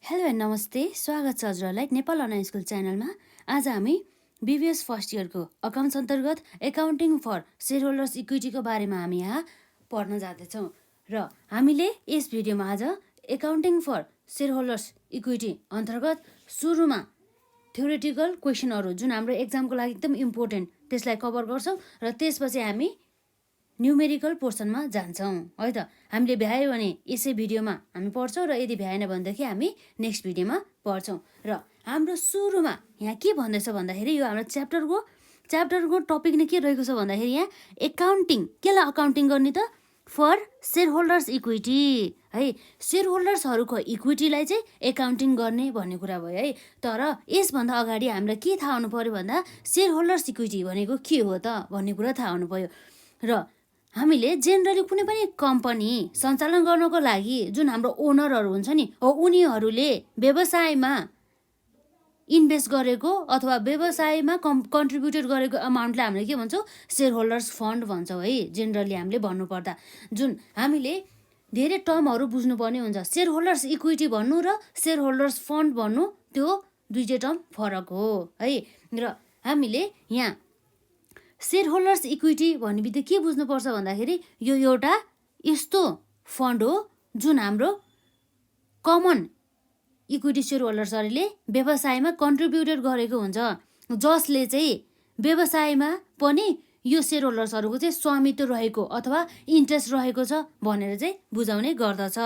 Hello and नमस्ते, स्वागत छ हजुरहरूलाई नेपाल अनलाइन स्कुल च्यानलमा। आज हामी बिबिएस फर्स्ट इयरको अकाउन्ट्स अन्तर्गत एकाउन्टिङ फर सेयर होल्डर्स इक्विटीको बारेमा हामी यहाँ पढ्न जाँदैछौँ र हामीले यस भिडियोमा आज accounting for share holders equity अन्तर्गत सुरुमा थ्योरेटिकल क्वेसनहरू जुन हाम्रो एक्जामको लागि एकदम इम्पोर्टेन्ट त्यसलाई कभर गर्छौँ र त्यसपछि हामी न्युमेरिकल पोर्सनमा जान्छौँ है त। हामीले भ्यायो भने यसै भिडियोमा हामी पढ्छौँ र यदि भ्याएन भनेदेखि हामी नेक्स्ट भिडियोमा पढ्छौँ। र हाम्रो सुरुमा यहाँ के भन्दैछ भन्दाखेरि यो हाम्रो च्याप्टरको टपिक नै के रहेको छ भन्दाखेरि यहाँ एकाउन्टिङ, केलाई अकाउन्टिङ गर्ने त फर सेयर होल्डर्स इक्विटी है। सेयर होल्डर्सहरूको इक्विटीलाई चाहिँ एकाउन्टिङ गर्ने भन्ने कुरा भयो है। तर यसभन्दा अगाडि हामीलाई के थाहा हुनु पर्यो भन्दा सेयर होल्डर्स इक्विटी भनेको के हो त भन्ने कुरा थाहा हुनु पर्यो। र हामीले जेनरली कुनै पनि कम्पनी सञ्चालन गर्नको लागि जुन हाम्रो ओनरहरू हुन्छ नि हो उनीहरूले व्यवसायमा इन्भेस्ट गरेको अथवा व्यवसायमा कन्ट्रिब्युटेड गरेको अमाउन्टलाई हामीले के भन्छौँ, सेयर होल्डर्स फन्ड भन्छौँ है। जेनरली हामीले भन्नुपर्दा जुन हामीले धेरै टर्महरू बुझ्नुपर्ने हुन्छ। सेयर होल्डर्स इक्विटी भन्नु र सेयर होल्डर्स फन्ड भन्नु त्यो दुईटै टर्म फरक हो है। र हामीले यहाँ सेयर होल्डर्स इक्विटी भन्ने बित्तिकै के बुझ्नुपर्छ भन्दाखेरि यो एउटा यस्तो फन्ड हो जुन हाम्रो कमन इक्विटी सेयर होल्डर्सहरूले व्यवसायमा कन्ट्रिब्युटेड गरेको हुन्छ, जसले चाहिँ व्यवसायमा पनि यो सेयर होल्डर्सहरूको चाहिँ स्वामित्व रहेको अथवा इन्ट्रेस्ट रहेको छ भनेर चाहिँ बुझाउने गर्दछ।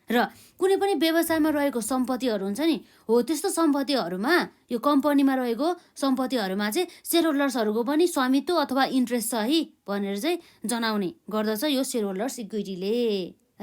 र कुनै पनि व्यवसायमा रहेको सम्पत्तिहरू हुन्छ नि हो त्यस्तो सम्पत्तिहरूमा यो कम्पनीमा रहेको सम्पत्तिहरूमा चाहिँ सेयर होल्डर्सहरूको पनि स्वामित्व अथवा इन्ट्रेस्ट छ है भनेर चाहिँ जनाउने गर्दछ यो सेयर होल्डर्स इक्विटीले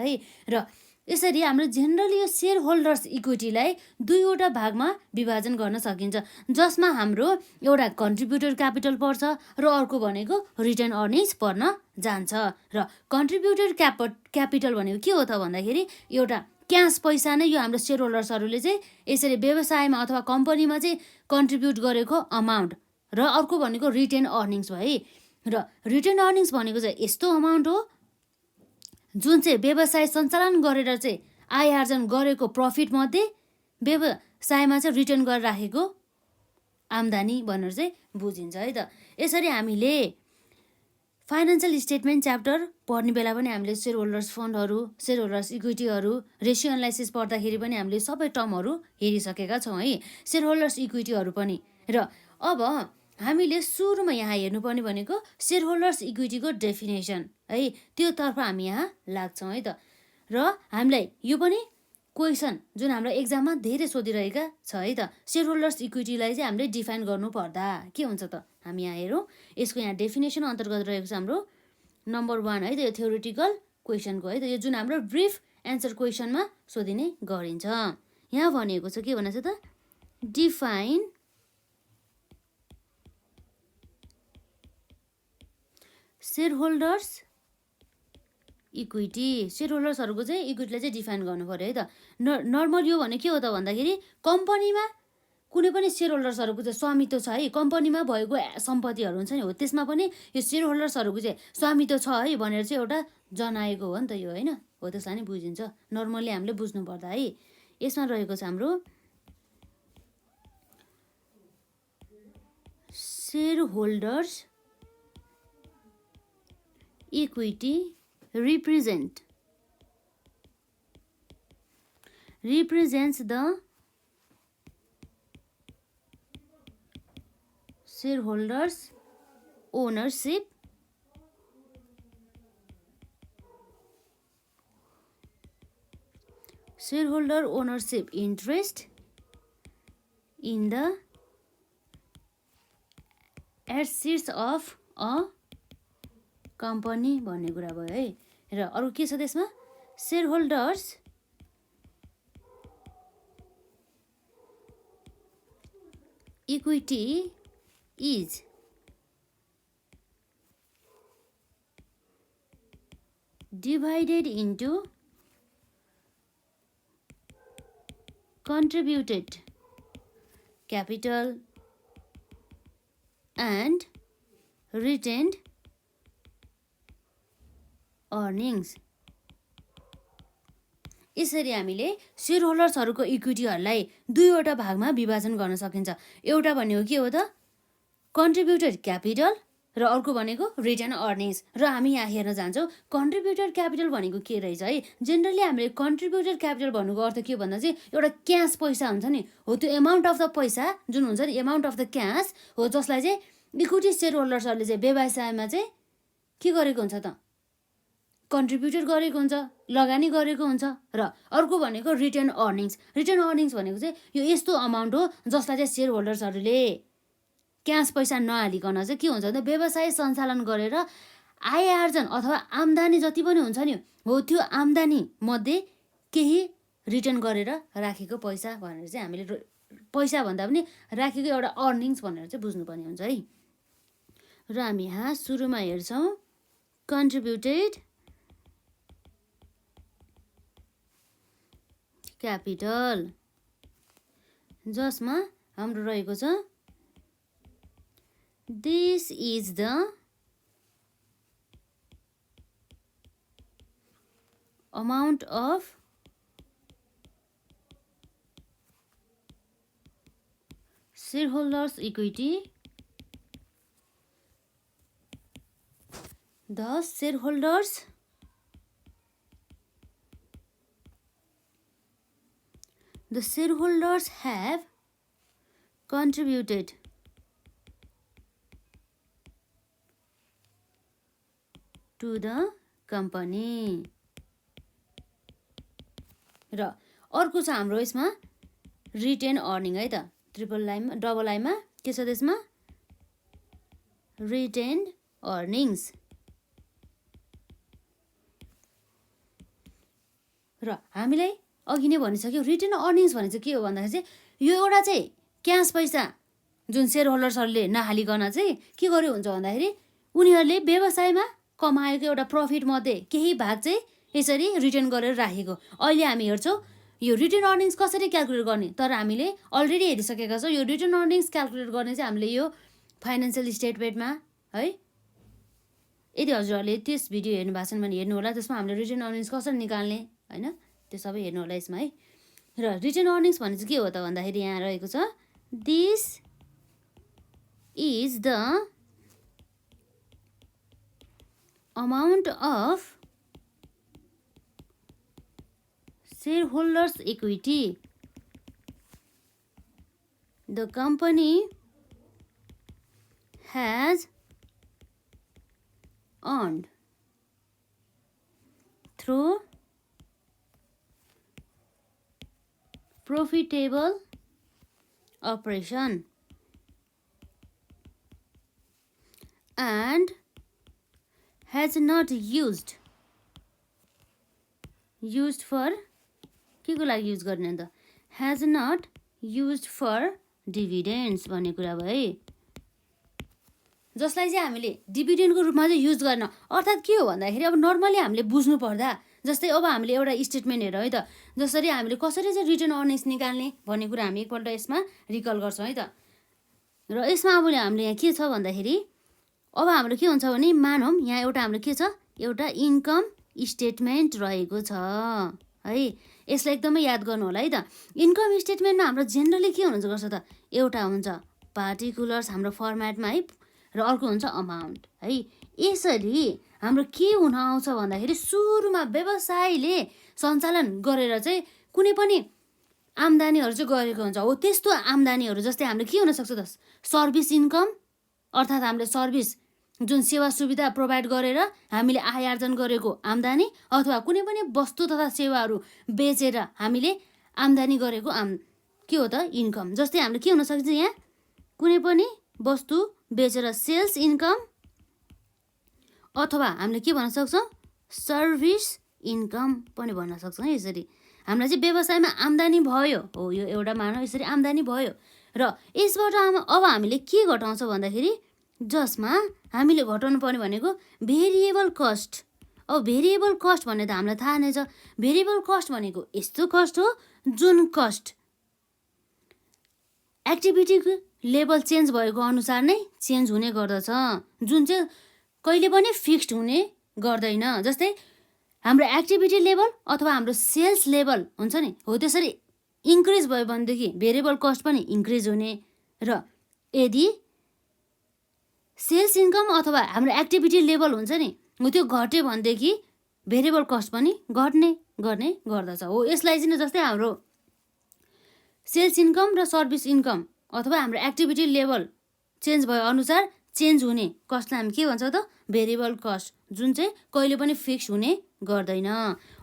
है। र यसरी हाम्रो जेनरली यो सेयर होल्डर्स इक्विटीलाई दुईवटा भागमा विभाजन गर्न सकिन्छ, जसमा हाम्रो एउटा कन्ट्रिब्युटेड क्यापिटल पर्छ र अर्को भनेको रिटर्न अर्निङ्स पर्न जान्छ। र कन्ट्रिब्युटेड क्यापिटल भनेको के हो त भन्दाखेरि एउटा क्यास पैसा नै यो हाम्रो सेयर होल्डर्सहरूले चाहिँ यसरी व्यवसायमा अथवा कम्पनीमा चाहिँ कन्ट्रिब्युट गरेको अमाउन्ट, र अर्को भनेको रिटेन अर्निङ्स भयो है। र रिटेन अर्निङ्स भनेको चाहिँ यस्तो अमाउन्ट हो जुन चाहिँ व्यवसाय सञ्चालन गरेर चाहिँ आय आर्जन गरेको प्रफिट मध्ये व्यवसायमा चाहिँ रिटर्न गरेर राखेको आम्दानी भनेर चाहिँ बुझिन्छ है त। यसरी हामीले फाइनेन्सियल स्टेटमेन्ट च्याप्टर पढ्ने बेला पनि हामीले सेयर होल्डर्स फन्डहरू, सेयर होल्डर्स इक्विटीहरू, रेसियो एनालाइसिस पढ्दाखेरि पनि हामीले सबै टर्महरू हेरिसकेका छौँ है, सेयर होल्डर्स इक्विटीहरू पनि। र अब हामीले सुरुमा यहाँ हेर्नुपर्ने भनेको सेयर होल्डर्स इक्विटीको डेफिनेसन है, त्योतर्फ हामी यहाँ लाग्छौँ है त। र हामीलाई यो पनि क्वेसन जुन हाम्रो एक्जाममा धेरै सोधिरहेका छ है त, सेयर होल्डर्स इक्विटीलाई चाहिँ हामीले डिफाइन गर्नु पर्दा के हुन्छ त हामी यहाँ हेरौँ। यसको यहाँ डेफिनेसन अन्तर्गत रहेको छ हाम्रो नम्बर 1 है त, यो थ्योरेटिकल क्वेसनको है त, यो जुन हाम्रो ब्रिफ एन्सर क्वेसनमा सोधिने गरिन्छ। यहाँ भनिएको छ के भनेको छ त, define share holders equity, share होल्डर्सहरूको चाहिँ इक्विटीलाई चाहिँ डिफाइन गर्नु पर्यो है त। नर्मल यो भने के हो त भन्दाखेरि कम्पनीमा कुनै पनि सेयर होल्डर्सहरूको चाहिँ स्वामित्व छ है, कम्पनीमा भएको सम्पत्तिहरू हुन्छ नि हो त्यसमा पनि यो सेयर होल्डर्सहरूको चाहिँ स्वामित्व छ है भनेर चाहिँ एउटा जनाएको हो नि त यो होइन हो, त्यसलाई नै बुझिन्छ नर्मल्ली हामीले बुझ्नु पर्दा है। यसमा रहेको छ हाम्रो share holders equity represents the shareholders ownership interest in the assets of a company भन्ने कुरा भयो है। र अरू के छ त्यसमा, share holders equity is divided into contributed capital and retained earnings. यसरी हामीले सेयर होल्डर्सहरूको इक्विटीहरूलाई दुईवटा भागमा विभाजन गर्न सकिन्छ। एउटा भनेको के हो त, कन्ट्रिब्युटेड क्यापिटल, र अर्को भनेको रिटर्न अर्निङ्स। र हामी यहाँ हेर्न जान्छौँ कन्ट्रिब्युटेड क्यापिटल भनेको के रहेछ है। जेनरली हामीले कन्ट्रिब्युटेड क्यापिटल भन्नुको अर्थ के भन्दा चाहिँ एउटा क्यास पैसा हुन्छ नि, हो त्यो एमाउन्ट अफ द पैसा जुन हुन्छ नि, एमाउन्ट अफ द क्यास हो, जसलाई चाहिँ इक्विटी सेयर होल्डर्सहरूले चाहिँ व्यवसायमा चाहिँ के गरेको हुन्छ त, कन्ट्रिब्युटेड गरेको हुन्छ, लगानी गरेको हुन्छ। र अर्को भनेको रिटर्न अर्निङ्स। रिटर्न अर्निङ्स भनेको चाहिँ यो यस्तो अमाउन्ट हो जसलाई चाहिँ सेयर होल्डर्सहरूले क्यास पैसा नहालिकन चाहिँ के हुन्छ भने व्यवसाय सञ्चालन गरेर आय आर्जन अथवा आम्दानी जति पनि हुन्छ नि, हो त्यो आम्दानी मध्ये केही रिटर्न गरेर राखेको पैसा भनेर चाहिँ हामीले पैसा भन्दा पनि राखेको एउटा अर्निङ्स भनेर चाहिँ बुझ्नुपर्ने हुन्छ है। र हामी यहाँ सुरुमा हेर्छौँ कन्ट्रिब्युटेड क्यापिटल, जसमा हाम्रो रहेको छ this is the amount of shareholders equity, the shareholders have contributed to the company। र अर्को छ हाम्रो यसमा रिटेन अर्निङ है त, डबल आईमा के छ त्यसमा, रिटेन अर्निङ्स। र हामीलाई अघि नै भनिसक्यो रिटेन अर्निङ्स भने चाहिँ के हो भन्दाखेरि चाहिँ यो एउटा चाहिँ क्यास पैसा जुन सेयर होल्डर्सहरूले नहालिकन चाहिँ के गर्यो हुन्छ भन्दाखेरि उनीहरूले व्यवसायमा कमाएको एउटा प्रफिट मध्ये केही भाग चाहिँ यसरी रिटर्न गरेर राखेको। अहिले हामी हेर्छौँ यो रिटर्न अर्निङ्स कसरी क्यालकुलेट गर्ने, तर हामीले अलरेडी हेरिसकेका छौँ यो रिटर्न अर्निङ्स क्यालकुलेट गर्ने चाहिँ हामीले यो फाइनेन्सियल स्टेटमेन्टमा है। यदि हजुरहरूले त्यस भिडियो हेर्नु भएको छैन भने हेर्नु होला, त्यसमा हामीले रिटर्न अर्निङ्स कसरी निकाल्ने होइन त्यो सबै हेर्नु होला यसमा है। र रिटर्न अर्निङ्स भने चाहिँ के हो त भन्दाखेरि यहाँ रहेको छ this is the amount of shareholders equity the company has earned through profitable operation and has not used for के को लागि युज गर्ने त, has not used for dividends भन्ने कुरा भयो है, जसलाई चाहिँ हामीले डिभिडेन्डको रूपमा चाहिँ युज गर्न। अर्थात् के हो भन्दाखेरि अब नर्मली हामीले बुझ्नु पर्दा जस्तै अब हामीले एउटा स्टेटमेन्ट हेरौँ है त, जसरी हामीले कसरी चाहिँ रिटर्न अर्निङ्स निकाल्ने भन्ने कुरा हामी एकपल्ट यसमा रिकल गर्छौँ है त। र यसमा अब हामीले यहाँ के छ भन्दाखेरि अब हाम्रो के हुन्छ भने मानौँ यहाँ एउटा हाम्रो के छ, एउटा इन्कम स्टेटमेन्ट रहेको छ है। यसलाई एकदमै याद गर्नु होला है त। इन्कम स्टेटमेन्टमा हाम्रो जेनरली के हुनुहुन्छ गर्छ त, एउटा हुन्छ पार्टिकुलर्स हाम्रो फर्मेटमा है, र अर्को हुन्छ अमाउन्ट है। यसरी हाम्रो के हुन आउँछ भन्दाखेरि सुरुमा व्यवसायले सञ्चालन गरेर चाहिँ कुनै पनि आम्दानीहरू चाहिँ गरेको हुन्छ, हो त्यस्तो आम्दानीहरू जस्तै हाम्रो के हुनसक्छ त, सर्भिस इन्कम, अर्थात् हामीले सर्भिस जुन सेवा सुविधा प्रोभाइड गरेर हामीले आय आर्जन गरेको आम्दानी, अथवा कुनै पनि वस्तु तथा सेवाहरू बेचेर हामीले आम्दानी गरेको के हो त, इन्कम। जस्तै हाम्रो के हुनसक्छ यहाँ, कुनै पनि वस्तु बेचेर सेल्स इन्कम, अथवा हामीले के भन्न सक्छौँ सर्भिस इन्कम पनि भन्न सक्छौँ। यसरी हामीलाई चाहिँ व्यवसायमा आम्दानी भयो, हो यो एउटा मानव यसरी आम्दानी भयो। र यसबाट अब हामीले के घटाउँछ भन्दाखेरि जसमा हामीले घटाउनु पर्ने भनेको भेरिएबल कस्ट। अब भेरिएबल कस्ट भन्ने त हामीलाई थाहा नै छ, भेरिएबल कस्ट भनेको यस्तो कस्ट हो जुन कस्ट एक्टिभिटीको लेभल चेन्ज भएको अनुसार नै चेन्ज हुने गर्दछ, जुन चाहिँ कहिले पनि फिक्स्ड हुने गर्दैन। जस्तै हाम्रो एक्टिभिटी लेभल अथवा हाम्रो सेल्स लेभल हुन्छ नि, हो त्यसरी इन्क्रिज भयो भनेदेखि भेरिएबल कस्ट पनि इन्क्रिज हुने। र यदि सेल्स इन्कम अथवा हाम्रो एक्टिभिटी लेभल हुन्छ नि, हो त्यो घट्यो भनेदेखि भेरिएबल कस्ट पनि गर्ने गर्दछ। हो यसलाई चाहिँ जस्तै हाम्रो सेल्स इन्कम र सर्भिस इन्कम अथवा हाम्रो एक्टिभिटी लेभल चेन्ज भयो अनुसार चेन्ज हुने कस्टलाई हामी के भन्छ त भेरिएबल कस्ट, जुन चाहिँ कहिले पनि फिक्स हुने गर्दैन।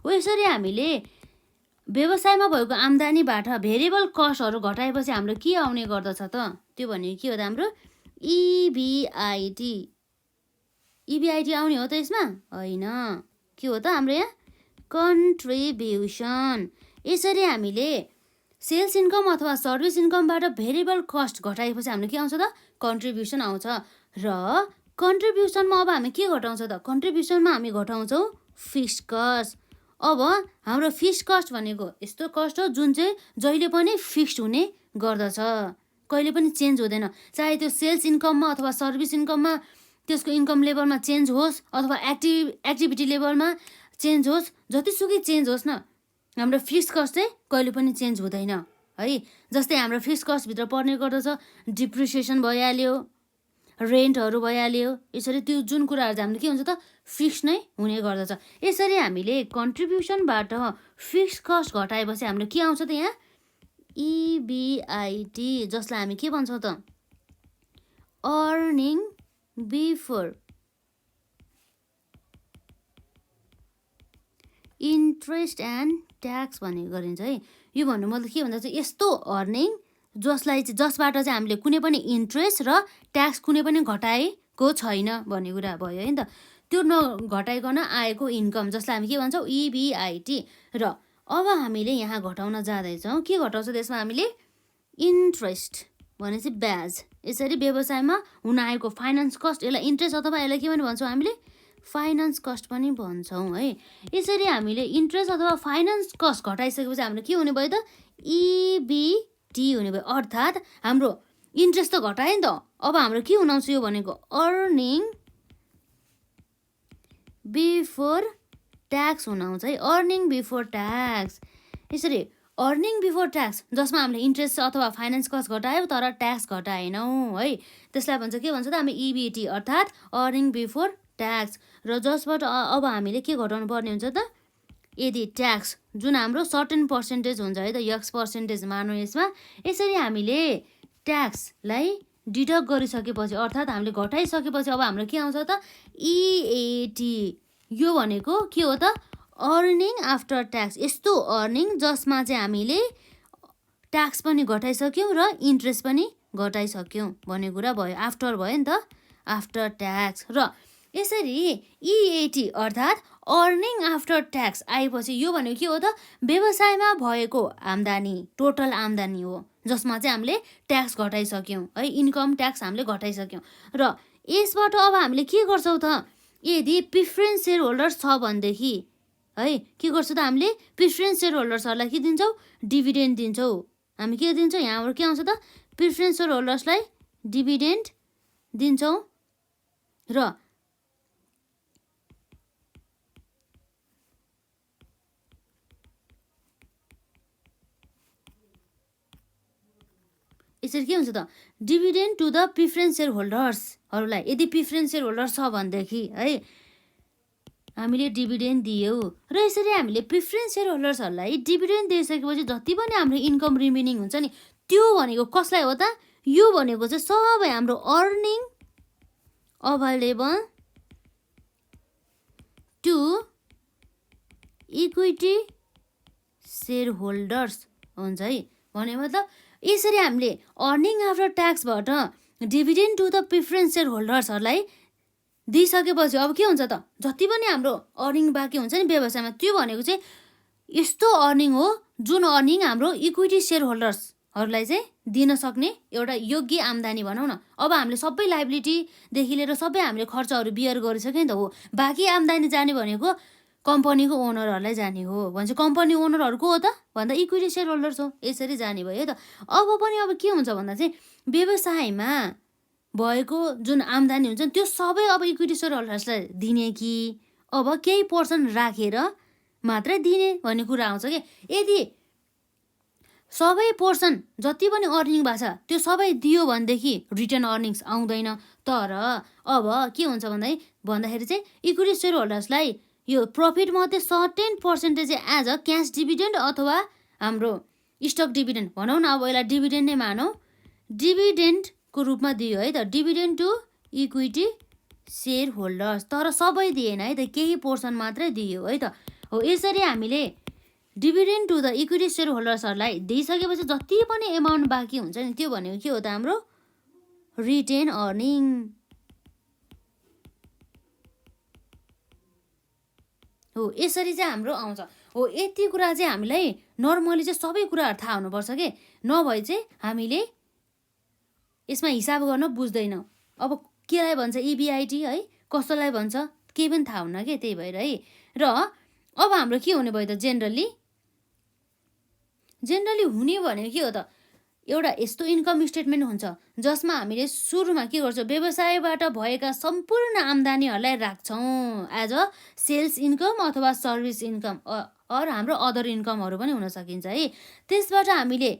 हो यसरी हामीले व्यवसायमा भएको आम्दानीबाट भेरिएबल कस्टहरू घटाएपछि हाम्रो के आउने गर्दछ त, त्यो भनेको के हो त हाम्रो इबिआइटी। इबिआइटी आउने हो त यसमा? होइन, के हो त हाम्रो यहाँ कन्ट्रिब्युसन। यसरी हामीले सेल्स इन्कम अथवा सर्भिस इन्कमबाट भेरिएबल कस्ट घटाएपछि हाम्रो के आउँछ त कन्ट्रिब्युसन आउँछ। र कन्ट्रिब्युसनमा अब हामी के घटाउँछ त, कन्ट्रिब्युसनमा हामी घटाउँछौँ फिक्स्ड कस्ट। अब हाम्रो फिक्स्ड कस्ट भनेको यस्तो कस्ट हो जुन चाहिँ जहिले पनि फिक्स्ड हुने गर्दछ, कहिले पनि चेन्ज हुँदैन। चाहे त्यो सेल्स इन्कममा अथवा सर्भिस इन्कममा त्यसको इन्कम लेभलमा चेन्ज होस् अथवा एक्टिभिटी लेभलमा चेन्ज होस्, जतिसुकै चेन्ज होस् न, हाम्रो फिक्स्ड कस्ट चाहिँ कहिले पनि चेन्ज हुँदैन है। जस्तै हाम्रो फिक्स्ड कस्टभित्र पर्ने गर्दछ डिप्रिसिएसन भइहाल्यो, रेन्टहरू भइहाल्यो, यसरी त्यो जुन कुराहरू चाहिँ हाम्रो के हुन्छ त फिक्स नै हुने गर्दछ। यसरी हामीले कन्ट्रिब्युसनबाट फिक्स्ड कस्ट घटाएपछि हाम्रो के आउँछ त यहाँ इबिआइटी, जसलाई हामी के भन्छौँ त earning before interest and tax भन्ने गरिन्छ है। यो भन्नु मतलब के भन्दा चाहिँ यस्तो अर्निङ जसबाट चाहिँ हामीले कुनै पनि इन्ट्रेस्ट र ट्याक्स कुनै पनि घटाएको छैन भन्ने कुरा भयो है नि त। त्यो नघटाइकन आएको इन्कम जसलाई हामी के भन्छौँ इबिआइटी। र अब हामीले यहाँ घटाउन जाँदैछौँ, के घटाउँछ त्यसमा हामीले इन्ट्रेस्ट भनेपछि ब्याज। यसरी व्यवसायमा हुन आएको फाइनेन्स कस्ट, यसलाई इन्ट्रेस्ट अथवा यसलाई के पनि भन्छौँ हामीले फाइनेन्स कस्ट पनि भन्छौँ है। यसरी हामीले इन्ट्रेस्ट अथवा फाइनेन्स कस्ट घटाइसकेपछि हाम्रो के हुने भयो त इबिटी हुने भयो। अर्थात् हाम्रो इन्ट्रेस्ट त घटायो नि त, अब हाम्रो के हुन आउँछ यो भनेको अर्निङ बिफोर ट्याक्स हुन आउँछ है, अर्निङ बिफोर ट्याक्स। यसरी अर्निङ बिफोर ट्याक्स जसमा हामीले इन्ट्रेस्ट अथवा फाइनेन्स कस्ट घटायो तर ट्याक्स घटाएनौँ है, त्यसलाई भन्छ के भन्छ त हामी इबिटी अर्थात् अर्निङ बिफोर ट्याक्स। र जसबाट अब हामीले के घटाउनु पर्ने हुन्छ त यदि ट्याक्स जुन हाम्रो सर्टेन पर्सेन्टेज हुन्छ है त, यक्स पर्सेन्टेज मानौँ यसमा। यसरी हामीले ट्याक्सलाई डिडक्ट गरिसकेपछि अर्थात् हामीले घटाइसकेपछि अब हाम्रो के आउँछ त इएटी। यो भनेको के हो त अर्निङ आफ्टर ट्याक्स, यस्तो अर्निङ जसमा चाहिँ हामीले ट्याक्स पनि घटाइसक्यौँ र इन्ट्रेस्ट पनि घटाइसक्यौँ भन्ने कुरा भयो, आफ्टर भयो नि त आफ्टर ट्याक्स। र यसरी इएटी अर्थात् अर्निङ आफ्टर ट्याक्स आएपछि यो भनेको के हो त व्यवसायमा भएको आम्दानी, टोटल आम्दानी हो जसमा चाहिँ हामीले ट्याक्स घटाइसक्यौँ है, इन्कम ट्याक्स हामीले घटाइसक्यौँ। र यसबाट अब हामीले के गर्छौँ त यदि प्रिफरेन्स सेयर होल्डर्स छ भनेदेखि है के गर्छौँ त हामीले प्रिफरेन्स सेयर होल्डर्सहरूलाई के दिन्छौँ डिभिडेन्ड दिन्छौँ। हामी के दिन्छौँ यहाँबाट के आउँछ त प्रिफरेन्स सेयर होल्डर्सलाई डिभिडेन्ड दिन्छौँ। र यसरी के हुन्छ त dividend to the preference share होल्डर्सहरूलाई, यदि प्रिफरेन्स सेयर होल्डर छ भनेदेखि है हामीले डिभिडेन्ड दियौँ। र यसरी हामीले प्रिफरेन्स सेयर होल्डर्सहरूलाई डिभिडेन्ड दिइसकेपछि जति पनि हाम्रो इन्कम रिमेनिङ हुन्छ नि त्यो भनेको कसलाई हो त, यो भनेको चाहिँ सबै हाम्रो earning available to equity share holders हुन्छ है। भने मतलब यसरी हामीले अर्निङ आफ्टर ट्याक्सबाट dividend to the preference share होल्डर्सहरूलाई दिइसकेपछि अब के हुन्छ त जति पनि हाम्रो अर्निङ बाँकी हुन्छ नि व्यवसायमा त्यो भनेको चाहिँ यस्तो अर्निङ हो जुन अर्निङ हाम्रो इक्विटी सेयर होल्डर्सहरूलाई चाहिँ दिन सक्ने एउटा योग्य आम्दानी भनौँ न। अब हामीले सबै लाइबिलिटीदेखि लिएर सबै हामीले खर्चहरू बियर गरिसक्यो नि त, हो बाँकी आम्दानी जाने भनेको कम्पनीको ओनरहरूलाई जाने हो भन्छ। कम्पनी ओनरहरू को हो त भन्दा इक्विटी सेयर होल्डर्स हो, यसरी जाने भयो त। अब पनि अब के हुन्छ भन्दा चाहिँ व्यवसायमा भएको जुन आम्दानी हुन्छ त्यो सबै अब इक्विटी सेयर होल्डर्सलाई दिने कि अब केही पर्सन राखेर मात्रै दिने भन्ने कुरा आउँछ कि यदि सबै पोर्सन जति पनि अर्निङ भएको छ त्यो सबै दियो भनेदेखि रिटर्न अर्निङ्स आउँदैन। तर अब के हुन्छ भन्दाखेरि चाहिँ इक्विटी सेयर होल्डर्सलाई यो प्रफिट मध्ये certain percentage as a cash dividend अथवा हाम्रो स्टक डिभिडेन्ड भनौँ न, अब यसलाई डिभिडेन्ड नै मानौँ, डिभिडेन्डको रूपमा दियो है त, dividend to equity share holders. तर सबै दिएन है त, केही पोर्सन मात्रै दियो है त। हो यसरी हामीले dividend to the equity share होल्डर्सहरूलाई दिइसकेपछि जति पनि एमाउन्ट बाँकी हुन्छ नि त्यो भनेको के हो त, हाम्रो रिटेन अर्निङ। हो यसरी चाहिँ हाम्रो आउँछ। हो यति कुरा चाहिँ हामीलाई नर्मली चाहिँ सबै कुराहरू थाहा हुनुपर्छ कि, नभए चाहिँ हामीले यसमा हिसाब गर्न बुझ्दैनौँ। अब केलाई भन्छ इबिआइटी है, कसैलाई भन्छ केही पनि थाहा हुन्न कि, त्यही भएर है। र अब हाम्रो के हुने भयो त, जेनरली हुने भनेको के हो त, एउटा यस्तो इन्कम स्टेटमेन्ट हुन्छ जसमा हामीले सुरुमा के गर्छौँ, व्यवसायबाट भएका सम्पूर्ण आम्दानीहरूलाई राख्छौँ एज अ सेल्स इन्कम अथवा सर्भिस इन्कम अर हाम्रो अदर इन्कमहरू पनि हुन सकिन्छ है। त्यसबाट हामीले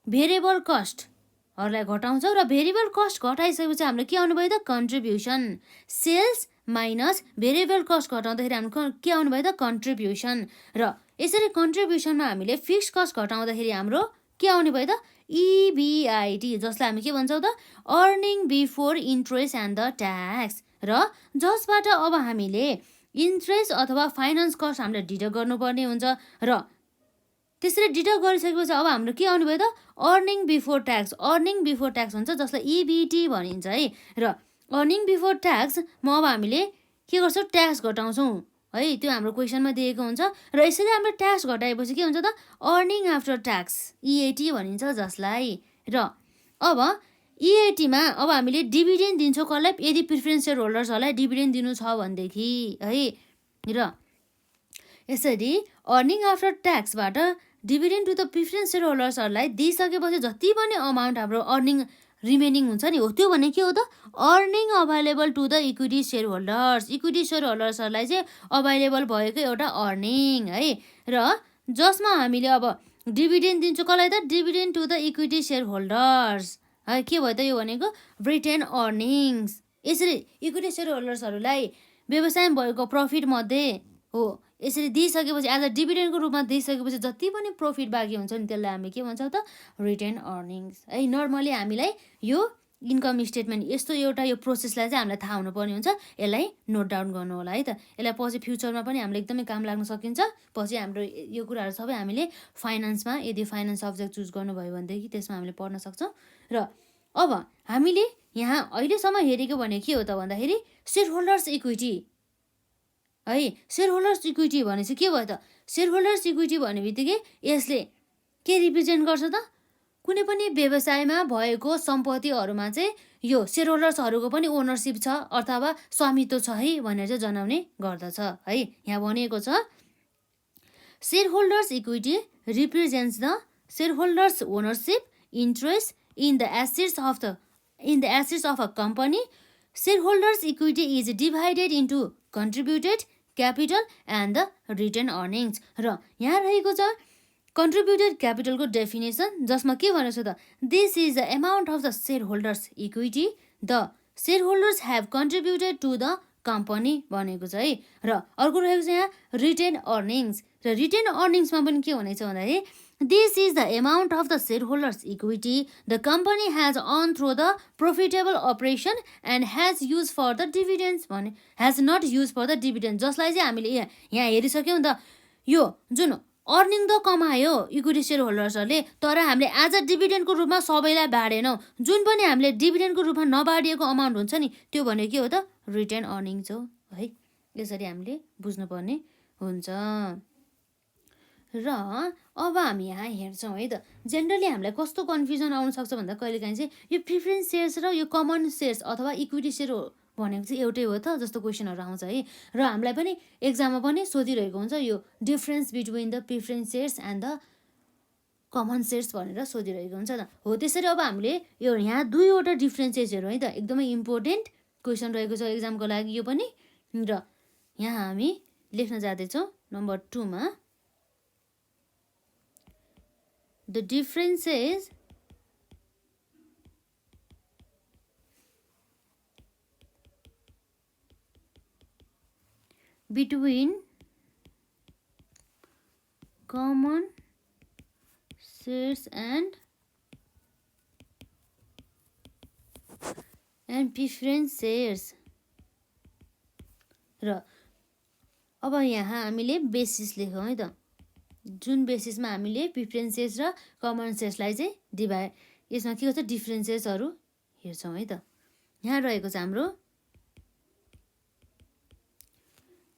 भेरिएबल कस्टहरूलाई घटाउँछौँ र भेरिएबल कस्ट घटाइसकेपछि हाम्रो के आउनु भयो त, contribution. Sales minus variable cost घटाउँदाखेरि हाम्रो के आउनु भयो त, कन्ट्रिब्युसन। र यसरी कन्ट्रिब्युसनमा हामीले फिक्स कस्ट घटाउँदाखेरि हाम्रो के आउने भयो त, इबिआइटी, जसलाई हामी के भन्छौँ त, earning before interest and the tax. र जसबाट अब हामीले इन्ट्रेस्ट अथवा फाइनेन्स कस्ट हामीले डिडक्ट गर्नुपर्ने हुन्छ। र त्यसरी डिडक्ट गरिसकेपछि अब हाम्रो के आउने भयो त, earning before tax. Earning before tax हुन्छ जसलाई इबिटी भनिन्छ है। र अर्निङ बिफोर ट्याक्समा अब हामीले के गर्छौँ, ट्याक्स घटाउँछौँ है, त्यो हाम्रो क्वेसनमा दिएको हुन्छ। र यसरी हामीले ट्याक्स घटाएपछि के हुन्छ त, अर्निङ आफ्टर ट्याक्स, इएटी भनिन्छ जसलाई। र अब इएटीमा अब हामीले डिभिडेन्ड दिन्छौँ कसलाई, यदि प्रिफरेन्स सेयर होल्डर्सहरूलाई डिभिडेन्ड दिनु छ भनेदेखि है। र यसरी अर्निङ आफ्टर ट्याक्सबाट dividend to the preference share होल्डर्सहरूलाई दिइसकेपछि जति पनि अमाउन्ट हाम्रो अर्निङ रिमेनिङ हुन्छ नि, हो त्यो भने के हो त, earning available to the equity share holders. Equity share होल्डर्सहरूलाई चाहिँ अभाइलेबल भएको एउटा अर्निङ है। र जसमा हामीले अब डिभिडेन्ड दिन्छौँ कसलाई त, dividend to the equity share holders है। के भयो त यो भनेको, रिटेन अर्निङ्स। यसरी इक्विटी सेयर होल्डर्सहरूलाई व्यवसायमा भएको प्रफिट मध्ये हो यसरी दिइसकेपछि एज अ डिभिडेन्डको रूपमा दिइसकेपछि जति पनि प्रफिट बाँकी हुन्छ नि त्यसलाई हामी के भन्छौँ त, रिटेन अर्निङ्स है। नर्मली हामीलाई यो इन्कम स्टेटमेन्ट यस्तो एउटा यो प्रोसेसलाई चाहिँ हामीलाई थाहा हुनुपर्ने हुन्छ। यसलाई नोट डाउन गर्नु होला है त, यसलाई पछि फ्युचरमा पनि हामीले एकदमै काम लाग्न सकिन्छ। पछि हाम्रो यो कुराहरू सबै हामीले फाइनेन्समा, यदि फाइनेन्स सब्जेक्ट चुज गर्नुभयो भनेदेखि त्यसमा हामीले पढ्न सक्छौँ। र अब हामीले यहाँ अहिलेसम्म हेरेको भने के हो त भन्दाखेरि सेयर होल्डर्स इक्विटी है। सेयर होल्डर्स इक्विटी भने चाहिँ के भयो त, सेयर होल्डर्स इक्विटी भन्ने बित्तिकै यसले के रिप्रेजेन्ट गर्छ त, कुनै पनि व्यवसायमा भएको सम्पत्तिहरूमा चाहिँ यो सेयर होल्डर्सहरूको पनि ओनरसिप छ अथवा स्वामित्व छ है भनेर चाहिँ जनाउने गर्दछ है। यहाँ भनिएको छ share holders equity represents the share holders ownership interest in the assets of a company. Share holders equity is divided into contributed capital and the retained earnings. र यहाँ रहेको छ कन्ट्रिब्युटेड क्यापिटलको डेफिनेसन, जसमा के भनेको छ त, this is the amount of the share holders equity the share holders have contributed to the company भनेको छ है। र अर्को रहेको छ यहाँ रिटेन अर्निङ्स। र रिटेन अर्निङ्समा पनि के हुनेछ भन्दाखेरि this is the amount of the share holders equity the company has earn through the profitable operation and has use for the dividends भने, has not use for the dividend, जसलाई चाहिँ हामीले यहाँ हेरिसक्यौँ नि त, यो जुन अर्निङ त कमायो इक्विटी सेयर होल्डर्सहरूले, तर हामीले एज अ डिभिडेन्डको रूपमा सबैलाई बाँडेनौँ। जुन पनि हामीले डिभिडेन्डको रूपमा नबाँडिएको अमाउन्ट हुन्छ नि त्यो भनेको के हो त, रिटेन अर्निङ्स हो है। यसरी हामीले बुझ्नुपर्ने हुन्छ। र अब हामी यहाँ हेर्छौँ है त, जेनरली हामीलाई कस्तो कन्फ्युजन आउन सक्छ भन्दा कहिलेकाहीँ चाहिँ यो प्रिफरेन्स सेयर्स र यो कमन सेयर्स अथवा इक्विटी सेयर भनेको चाहिँ एउटै हो त जस्तो क्वेसनहरू आउँछ है। र हामीलाई पनि एक्जाममा पनि सोधिरहेको हुन्छ यो difference between the preference shares and the common shares भनेर सोधिरहेको हुन्छ त। हो त्यसरी अब हामीले यो यहाँ दुईवटा डिफ्रेन्सेसहरू है त, एकदमै इम्पोर्टेन्ट क्वेसन रहेको छ एक्जामको लागि यो पनि। र यहाँ हामी लेख्न जाँदैछौँ नम्बर 2 मा the differences between common shares and preference shares. र अब यहाँ हामीले बेसिस लेखौँ है त, जुन बेसिसमा हामीले प्रिफरेन्सेस र कमन सेयर्सलाई चाहिँ यसमा के गर्छ डिफरेन्सेसहरू हेर्छौँ है त। यहाँ रहेको छ हाम्रो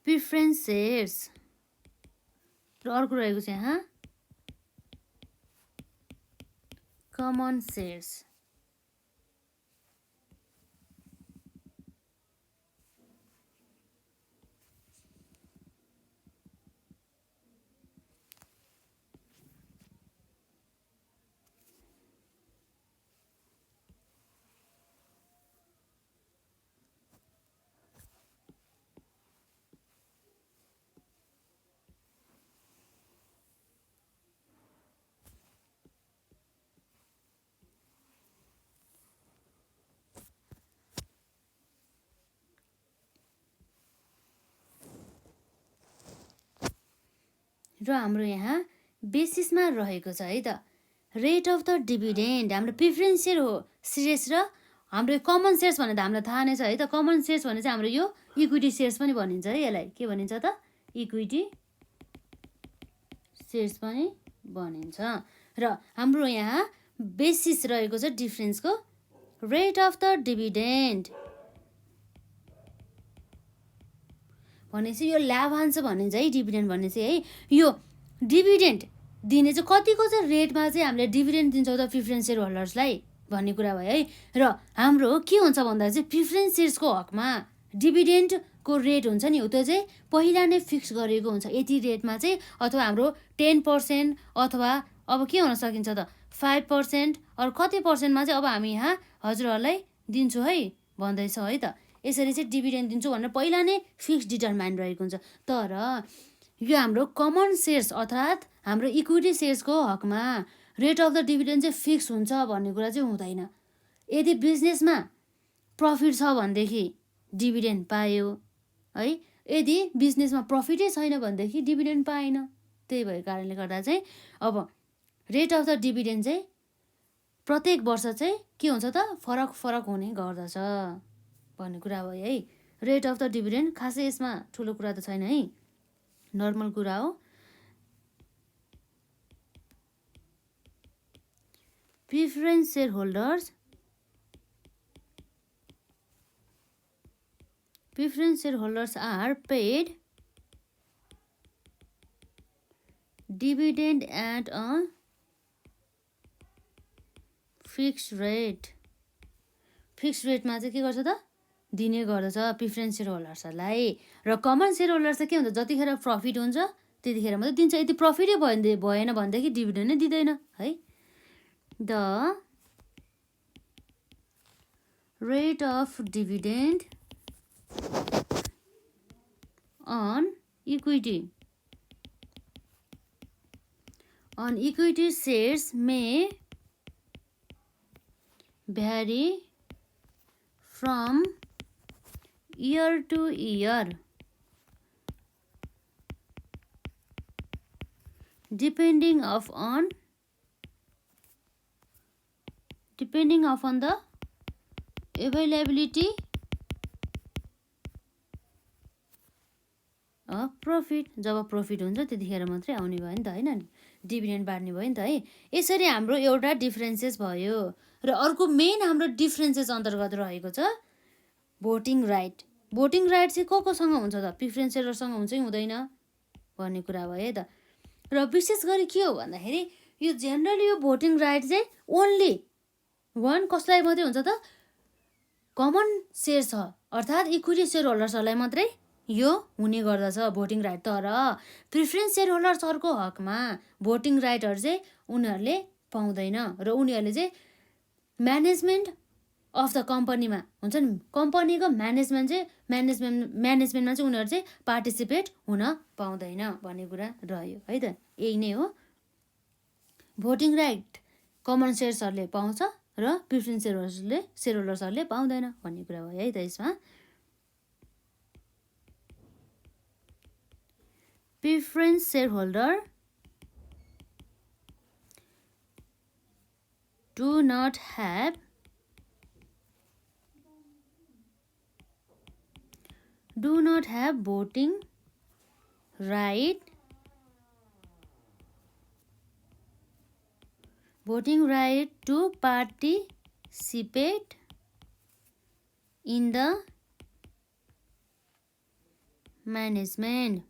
प्रिफरेन्स सेयर्स र अर्को रहेको छ यहाँ कमन सेयर्स। र हाम्रो यहाँ बेसिसमा रहेको छ है त रेट अफ द डिभिडेन्ड। हाम्रो प्रिफरेन्स सेयर हो सेयर्स र हाम्रो कमन सेयर्स भने त हामीलाई थाहा नै छ है त। कमन सेयर्स भने चाहिँ हाम्रो यो इक्विटी सेयर्स पनि भनिन्छ है, यसलाई के भनिन्छ त इक्विटी सेयर्स पनि भनिन्छ। र हाम्रो यहाँ बेसिस रहेको छ डिफरेन्सको रेट अफ द डिभिडेन्ड भनेपछि यो लाभांश भनिन्छ है, डिभिडेन्ड भन्ने चाहिँ है। यो डिभिडेन्ड दिने चाहिँ कतिको चाहिँ रेटमा चाहिँ हामीले डिभिडेन्ड दिन्छौँ त प्रिफरेन्स सेयर होल्डर्सलाई भन्ने कुरा भयो है। र हाम्रो के हुन्छ भन्दा चाहिँ प्रिफरेन्स सेयर्सको हकमा डिभिडेन्डको रेट हुन्छ नि, त्यो चाहिँ पहिला नै फिक्स गरिएको हुन्छ यति रेटमा चाहिँ, अथवा हाम्रो 10% अथवा अब के हुन सकिन्छ त 5% अरू कति पर्सेन्टमा चाहिँ अब हामी यहाँ हजुरहरूलाई दिन्छु है भन्दैछौँ है त। यसरी चाहिँ डिभिडेन्ड दिन्छु भनेर पहिला नै फिक्स डिटरमाइन रहेको हुन्छ। तर यो हाम्रो कमन सेयर्स अर्थात् हाम्रो इक्विटी सेयर्सको हकमा रेट अफ द डिभिडेन्ड चाहिँ फिक्स हुन्छ भन्ने कुरा चाहिँ हुँदैन। यदि बिजनेसमा प्रफिट छ भनेदेखि डिभिडेन्ड पायो है, यदि बिजनेसमा प्रफिटै छैन भनेदेखि डिभिडेन्ड पाएन। त्यही भएको कारणले गर्दा चाहिँ अब रेट अफ द डिभिडेन्ड चाहिँ प्रत्येक वर्ष चाहिँ के हुन्छ त फरक हुने गर्दछ भन्ने कुरा भयो है। रेट अफ द डिभिडेन्ड खासै यसमा ठुलो कुरा त छैन है, नर्मल कुरा हो। Preference shareholders are paid dividend at a fix rate. Fix रेटमा चाहिँ के गर्छ त दिने गर्दछ प्रिफरेन्स सेयर होल्डर्सहरूलाई। र कमन सेयर होल्डर्स चाहिँ के हुन्छ जतिखेर प्रफिट हुन्छ त्यतिखेर मात्रै दिन्छ, यदि प्रफिटै भएन भनेदेखि डिभिडेन्ड नै दिँदैन है। The rate of dividend on equity shares may vary from year to year depending upon the availability of profit। जब प्रफिट हुन्छ त्यतिखेर मात्रै आउने भयो नि त होइन, डिभिडेन्ड बाँड्ने भयो नि त है। यसरी हाम्रो एउटा डिफरेन्सेस भयो। र अर्को मेन हाम्रो डिफरेन्सेस अन्तर्गत रहेको छ भोटिङ राइट। भोटिङ राइट चाहिँ कोसँग हुन्छ त प्रिफरेन्स सेयरसँग हुन्छ कि हुँदैन भन्ने कुरा भयो है त। र विशेष गरी के हो भन्दाखेरि यो जेनरली यो भोटिङ राइट चाहिँ ओन्ली वान कसलाई मात्रै हुन्छ त कमन सेयर छ अर्थात् इक्विटी सेयर होल्डर्सहरूलाई मात्रै यो हुने गर्दछ भोटिङ राइट। तर प्रिफरेन्स सेयर होल्डर्सहरूको हकमा भोटिङ राइटहरू चाहिँ उनीहरूले पाउँदैन। र उनीहरूले चाहिँ म्यानेजमेन्ट अफ द कम्पनीमा हुन्छ नि, कम्पनीको म्यानेजमेन्टमा चाहिँ उनीहरू चाहिँ पार्टिसिपेट हुन पाउँदैन भन्ने कुरा रह्यो है त। यही नै हो। भोटिङ राइट कमन सेयर्सहरूले पाउँछ र प्रिफरेन्स सेयरहोल्डर्सहरूले पाउँदैन भन्ने कुरा भयो है त। यसमा preference shareholder do not have voting right to participate in the management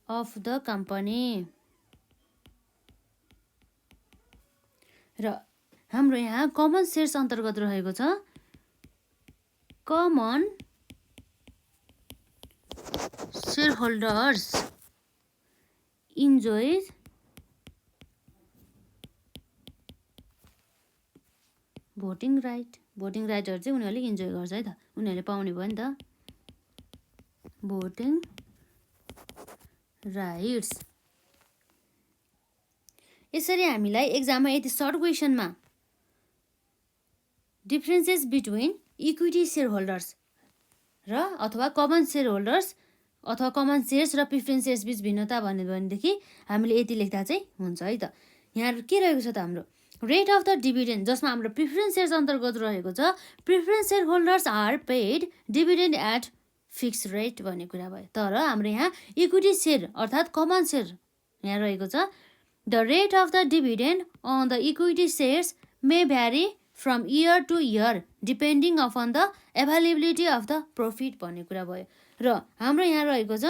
of the company। र हाम्रो यहाँ कमन सेयर्स अन्तर्गत रहेको छ कमन सेयरहोल्डर्स इन्जोइज भोटिङ राइटहरू चाहिँ उनीहरूले इन्जोय गर्छ है त, उनीहरूले पाउने भयो नि त भोटिङ राइट्स। यसरी हामीलाई एक्जाममा यति सर्ट क्वेसनमा डिफ्रेन्सेस बिट्विन इक्विटी सेयरहोल्डर्स र अथवा कमन सेयरहोल्डर्स अथवा कमन सेयर्स र प्रिफरेन्स सेयर्स बिच भिन्नता भन्यो भनेदेखि हामीले यति लेख्दा चाहिँ हुन्छ है त। यहाँ के रहेको छ त हाम्रो रेट अफ द डिभिडेन्ड, जसमा हाम्रो प्रिफरेन्स सेयर्स अन्तर्गत रहेको छ preference shareholders are paid dividend at fix rate भन्ने कुरा भयो। तर हाम्रो यहाँ इक्विटी सेयर अर्थात् कमन सेयर यहाँ रहेको छ the rate of the dividend on the equity shares may vary from year to year depending upon the availability of the profit भन्ने कुरा भयो। र हाम्रो यहाँ रहेको छ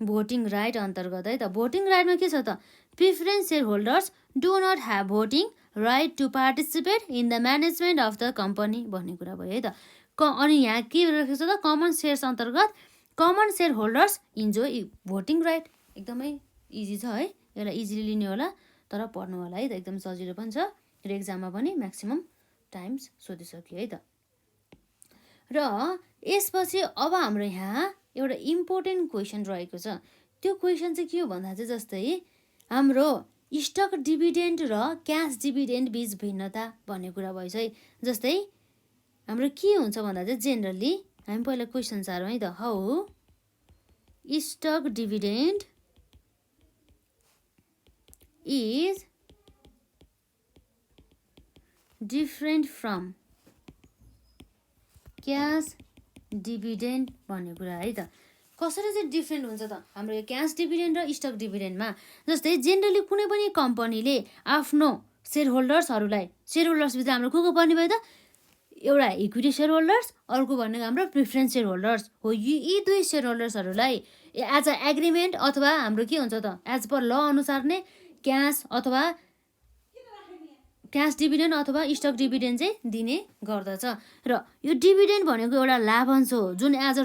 भोटिङ राइट अन्तर्गत है त। भोटिङ राइटमा के छ त preference shareholders do not have voting right to participate in the management of the company भन्ने कुरा भयो है त। अनि यहाँ के रहेको छ त कमन सेयर्स अन्तर्गत कमन सेयरहोल्डर्स इन्जोय भोटिङ राइट। एकदमै इजी छ है, यसलाई इजिली लिने होला तर पढ्नु होला है त, एकदम सजिलो पनि छ र एक्जाममा पनि म्याक्सिमम टाइम्स सोधिसक्यो है त। र यसपछि अब हाम्रो यहाँ एउटा इम्पोर्टेन्ट क्वेसन रहेको छ। त्यो क्वेसन चाहिँ के हो भन्दा चाहिँ जस्तै हाम्रो स्टक डिभिडेन्ड र क्यास डिभिडेन्ड बिच भिन्नता भन्ने कुरा भएछ है। जस्तै हाम्रो के हुन्छ भन्दा चाहिँ जेनरली हामी पहिला क्वेसन सारौँ है त। How stock dividend is different from cash dividend भन्ने कुरा है त। कसरी चाहिँ डिफ्रेन्ट हुन्छ त हाम्रो यो क्यास डिभिडेन्ड र स्टक डिभिडेन्डमा। जस्तै जेनरली कुनै पनि कम्पनीले आफ्नो सेयरहोल्डर्सभित्र हाम्रो को पर्ने भयो त एउटा इक्विटी सेयरहोल्डर्स, अर्को भनेको हाम्रो प्रिफरेन्स सेयरहोल्डर्स हो। यी दुई सेयरहोल्डर्सहरूलाई एज अ एग्रिमेन्ट अथवा हाम्रो के हुन्छ त एज पर ल अनुसार नै क्यास डिभिडेन्ड अथवा स्टक डिभिडेन्ड चाहिँ दिने गर्दछ। र यो डिभिडेन्ड भनेको एउटा लाभांश हो जुन एज अ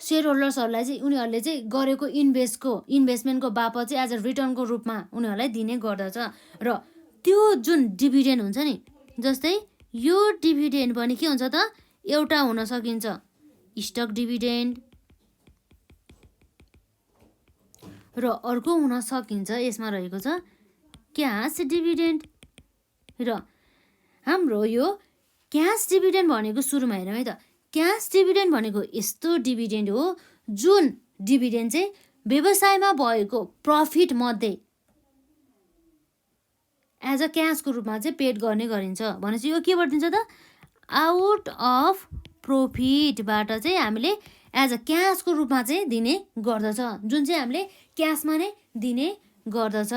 सेयरहोल्डर्सहरूलाई चाहिँ उनीहरूले चाहिँ गरेको इन्भेस्टमेन्टको बापत चाहिँ एज अ रिटर्नको रूपमा उनीहरूलाई दिने गर्दछ। र त्यो जुन डिभिडेन्ड हुन्छ नि, जस्तै यो डिभिडेन्ड पनि के हुन्छ त एउटा हुन सकिन्छ स्टक डिभिडेन्ड र अर्को हुन सकिन्छ यसमा रहेको छ क्यास डिभिडेन्ड। र हाम्रो यो क्यास डिभिडेन्ड भनेको सुरुमा हेरौँ है त। क्यास डिभिडेन्ड भनेको यस्तो डिभिडेन्ड हो जुन डिभिडेन्ड चाहिँ व्यवसायमा भएको प्रफिट मध्ये एज अ क्यासको रूपमा चाहिँ पेड गर्ने गरिन्छ। भनेपछि यो के गरिदिन्छ त आउट अफ प्रफिटबाट चाहिँ हामीले एज अ क्यासको रूपमा चाहिँ दिने गर्दछ, जुन चाहिँ हामीले क्यासमा नै दिने गर्दछ।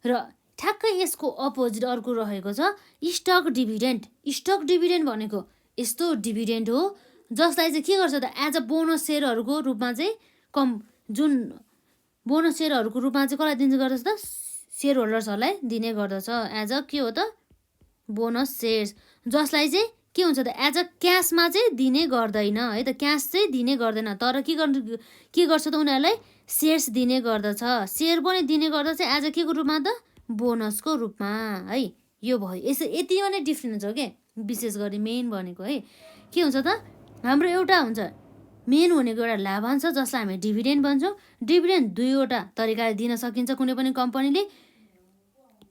र ठ्याक्कै यसको अपोजिट अर्को रहेको छ स्टक डिभिडेन्ड। स्टक डिभिडेन्ड भनेको यस्तो डिभिडेन्ड हो जसलाई चाहिँ के गर्छ त एज अ बोनस सेयरहरूको रूपमा चाहिँ जुन बोनस सेयरहरूको रूपमा चाहिँ कसलाई दिने गर्दछ त सेयरहोल्डर्सहरूलाई दिने गर्दछ एज अ के हो त बोनस सेयर्स, जसलाई चाहिँ के हुन्छ त एज अ क्यासमा चाहिँ दिने गर्दैन है त, क्यास चाहिँ दिने गर्दैन। तर के गर्छ त उनीहरूलाई सेयर्स दिने गर्दछ। सेयर पनि दिने गर्दछ एज अ के को रूपमा त, बोनसको रूपमा है। यो भयो, यसो यति नै डिफ्रेन्स हो के, विशेष गरी मेन भनेको है। के हुन्छ त हाम्रो एउटा हुन्छ मेन भनेको एउटा लाभांश जसलाई हामी डिभिडेन्ड भन्छौँ। डिभिडेन्ड दुईवटा तरिकाले दिन सकिन्छ कुनै पनि कम्पनीले।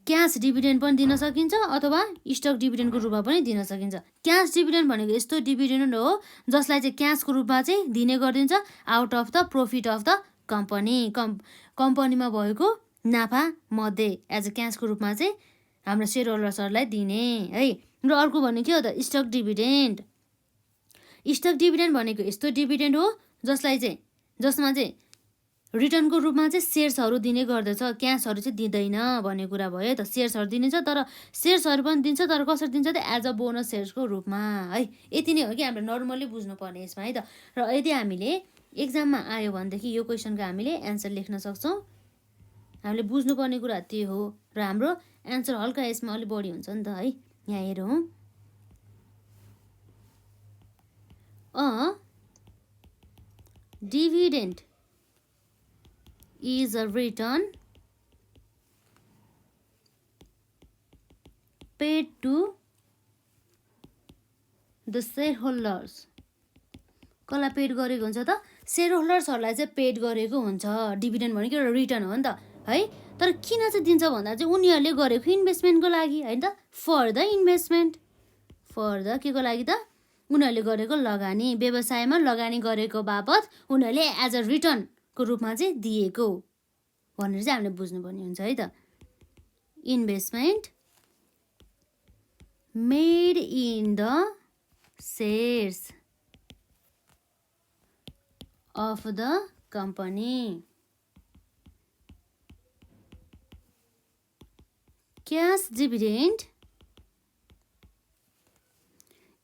क्यास डिभिडेन्ड पनि दिन सकिन्छ अथवा स्टक डिभिडेन्डको रूपमा पनि दिन सकिन्छ। क्यास डिभिडेन्ड भनेको यस्तो डिभिडेन्ड हो जसलाई चाहिँ क्यासको रूपमा चाहिँ दिने गरिदिन्छ out of the profit of the company. कम्पनीमा भएको नाफा मध्ये एज अ क्यासको रूपमा चाहिँ हाम्रो सेयर होल्डर्सहरूलाई दिने है। र अर्को भनेको के हो त, स्टक डिभिडेन्ड। स्टक डिभिडेन्ड भनेको यस्तो डिभिडेन्ड हो जसमा चाहिँ रिटर्नको रूपमा चाहिँ सेयर्सहरू दिने गर्दछ, क्यासहरू चाहिँ दिँदैन भन्ने कुरा भयो त। सेयर्सहरू दिनेछ तर सेयर्सहरू पनि दिन्छ, तर कसरी दिन्छ त, एज अ बोनस सेयर्सको रूपमा है। यति नै हो कि हामीले नर्मली बुझ्नुपर्ने यसमा है त। र यदि हामीले एक्जाममा आयो भनेदेखि यो क्वेसनको हामीले एन्सर लेख्न सक्छौँ। हामीले बुझ्नुपर्ने कुरा त्यो हो र हाम्रो एन्सर हल्का यसमा अलिक बढी हुन्छ नि त है। यहाँ हेरौँ, dividend is a return paid to the shareholders। कसलाई पेड गरेको हुन्छ त, सेयर होल्डर्सहरूलाई चाहिँ पेड गरेको हुन्छ। डिभिडेन्ड भनेको एउटा रिटर्न हो नि त है। तर किन चाहिँ दिन्छ भन्दा चाहिँ उनीहरूले गरेको इन्भेस्टमेन्टको लागि होइन त, for the investment, for the के को लागि त, उनीहरूले गरेको लगानी, व्यवसायमा लगानी गरेको बापत उनीहरूले एज अ रिटर्नको रूपमा चाहिँ दिएको भनेर चाहिँ हामीले बुझ्नुपर्ने हुन्छ है त। Investment made in the shares of the company। Cash dividend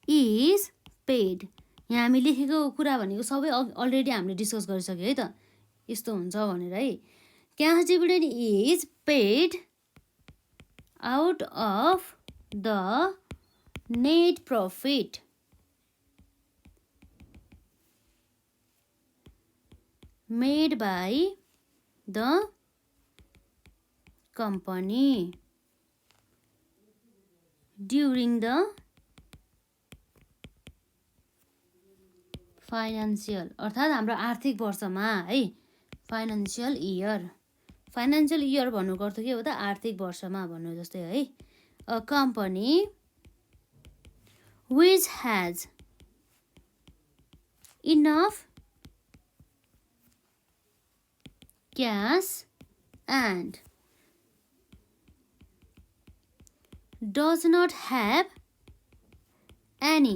is paid। यहाँ हामी लेखेको कुरा भनेको सबै अलरेडी हामीले डिस्कस गरिसक्यो है त, यस्तो हुन्छ भनेर है। Cash dividend is paid out of the net profit made by the company during the financial, अर्थात् हाम्रो आर्थिक वर्षमा है। फाइनेन्सियल इयर भन्नुको अर्थ के हो त, आर्थिक वर्षमा भन्नु जस्तै है। A company which has enough cash and does not have any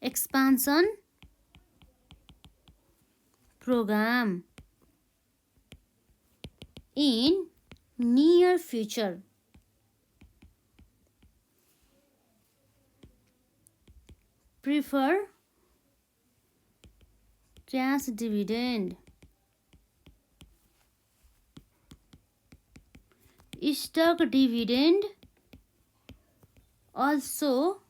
expansion program in near future prefer cash dividend। Stock dividend also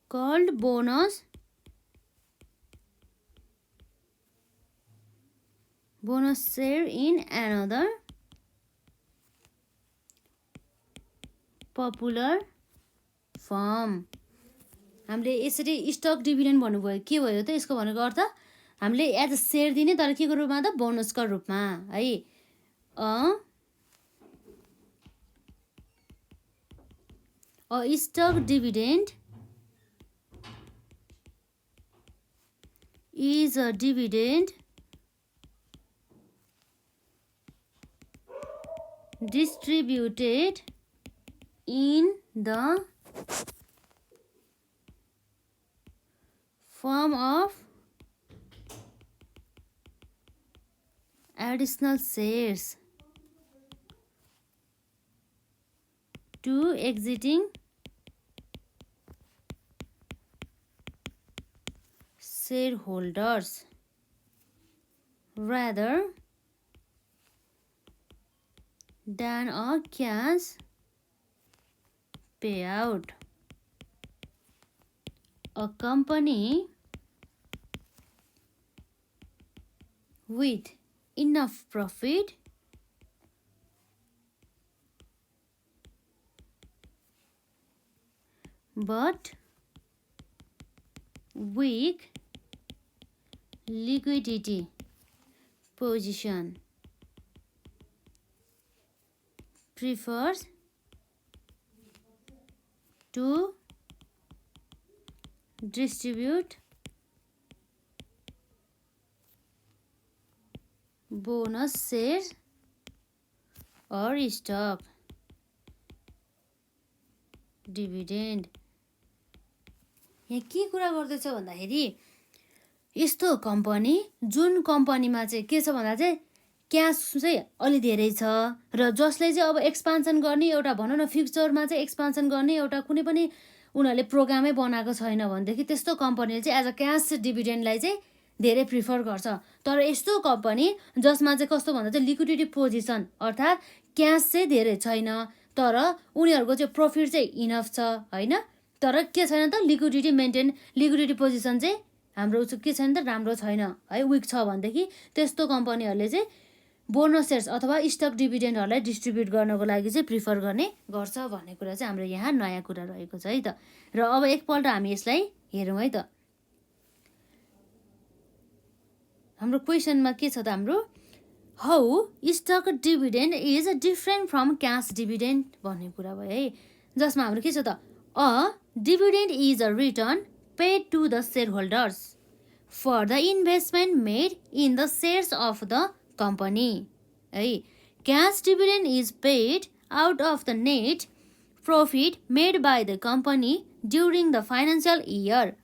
called bonus share in another popular form। हामीले यसरी स्टक डिभिडेन्ड भन्नुभयो, के भयो त यसको भनेको अर्थ, हामीले as a share दिने तर के को रूपमा त, बोनसको रूपमा है। Stock dividend is a dividend distributed in the form of additional shares to exiting shareholders rather than a cash payout. A company with enough profit but weak liquidity position prefers to distribute bonus shares or stock dividend. यहाँ के कुरा गर्दैछ भन्दाखेरि यस्तो company जुन कम्पनीमा चाहिँ के छ भन्दा चाहिँ क्यास चाहिँ अलि धेरै छ र जसले चाहिँ अब एक्सपान्सन गर्ने एउटा भनौँ न फ्युचरमा चाहिँ एक्सपान्सन गर्ने एउटा कुनै पनि उनीहरूले प्रोग्रामै बनाएको छैन भनेदेखि त्यस्तो कम्पनीले चाहिँ एज अ क्यास डिभिडेन्डलाई चाहिँ धेरै प्रिफर गर्छ। तर यस्तो कम्पनी जसमा चाहिँ कस्तो भन्दा चाहिँ लिक्विडिटी पोजिसन अर्थात् क्यास चाहिँ धेरै छैन तर उनीहरूको चाहिँ प्रफिट चाहिँ इनफ छ होइन, तर के छैन त लिक्विडिटी पोजिसन चाहिँ हाम्रो के छैन त राम्रो छैन है, विक छ भनेदेखि त्यस्तो कम्पनीहरूले चाहिँ बोनस सेयर्स अथवा स्टक डिभिडेन्डहरूलाई डिस्ट्रिब्युट गर्नको लागि चाहिँ प्रिफर गर्ने गर्छ भन्ने कुरा चाहिँ हाम्रो यहाँ नयाँ कुरा रहेको छ है त। र अब एकपल्ट हामी यसलाई हेरौँ है त। हाम्रो क्वेसनमा के छ त हाम्रो how stock dividend is different from cash dividend भन्ने कुरा भयो है, जसमा हाम्रो के छ त a dividend is a return paid to the share holders for the investment made in the shares of the company है। cash dividend is paid out of the net profit made by the company during the financial year.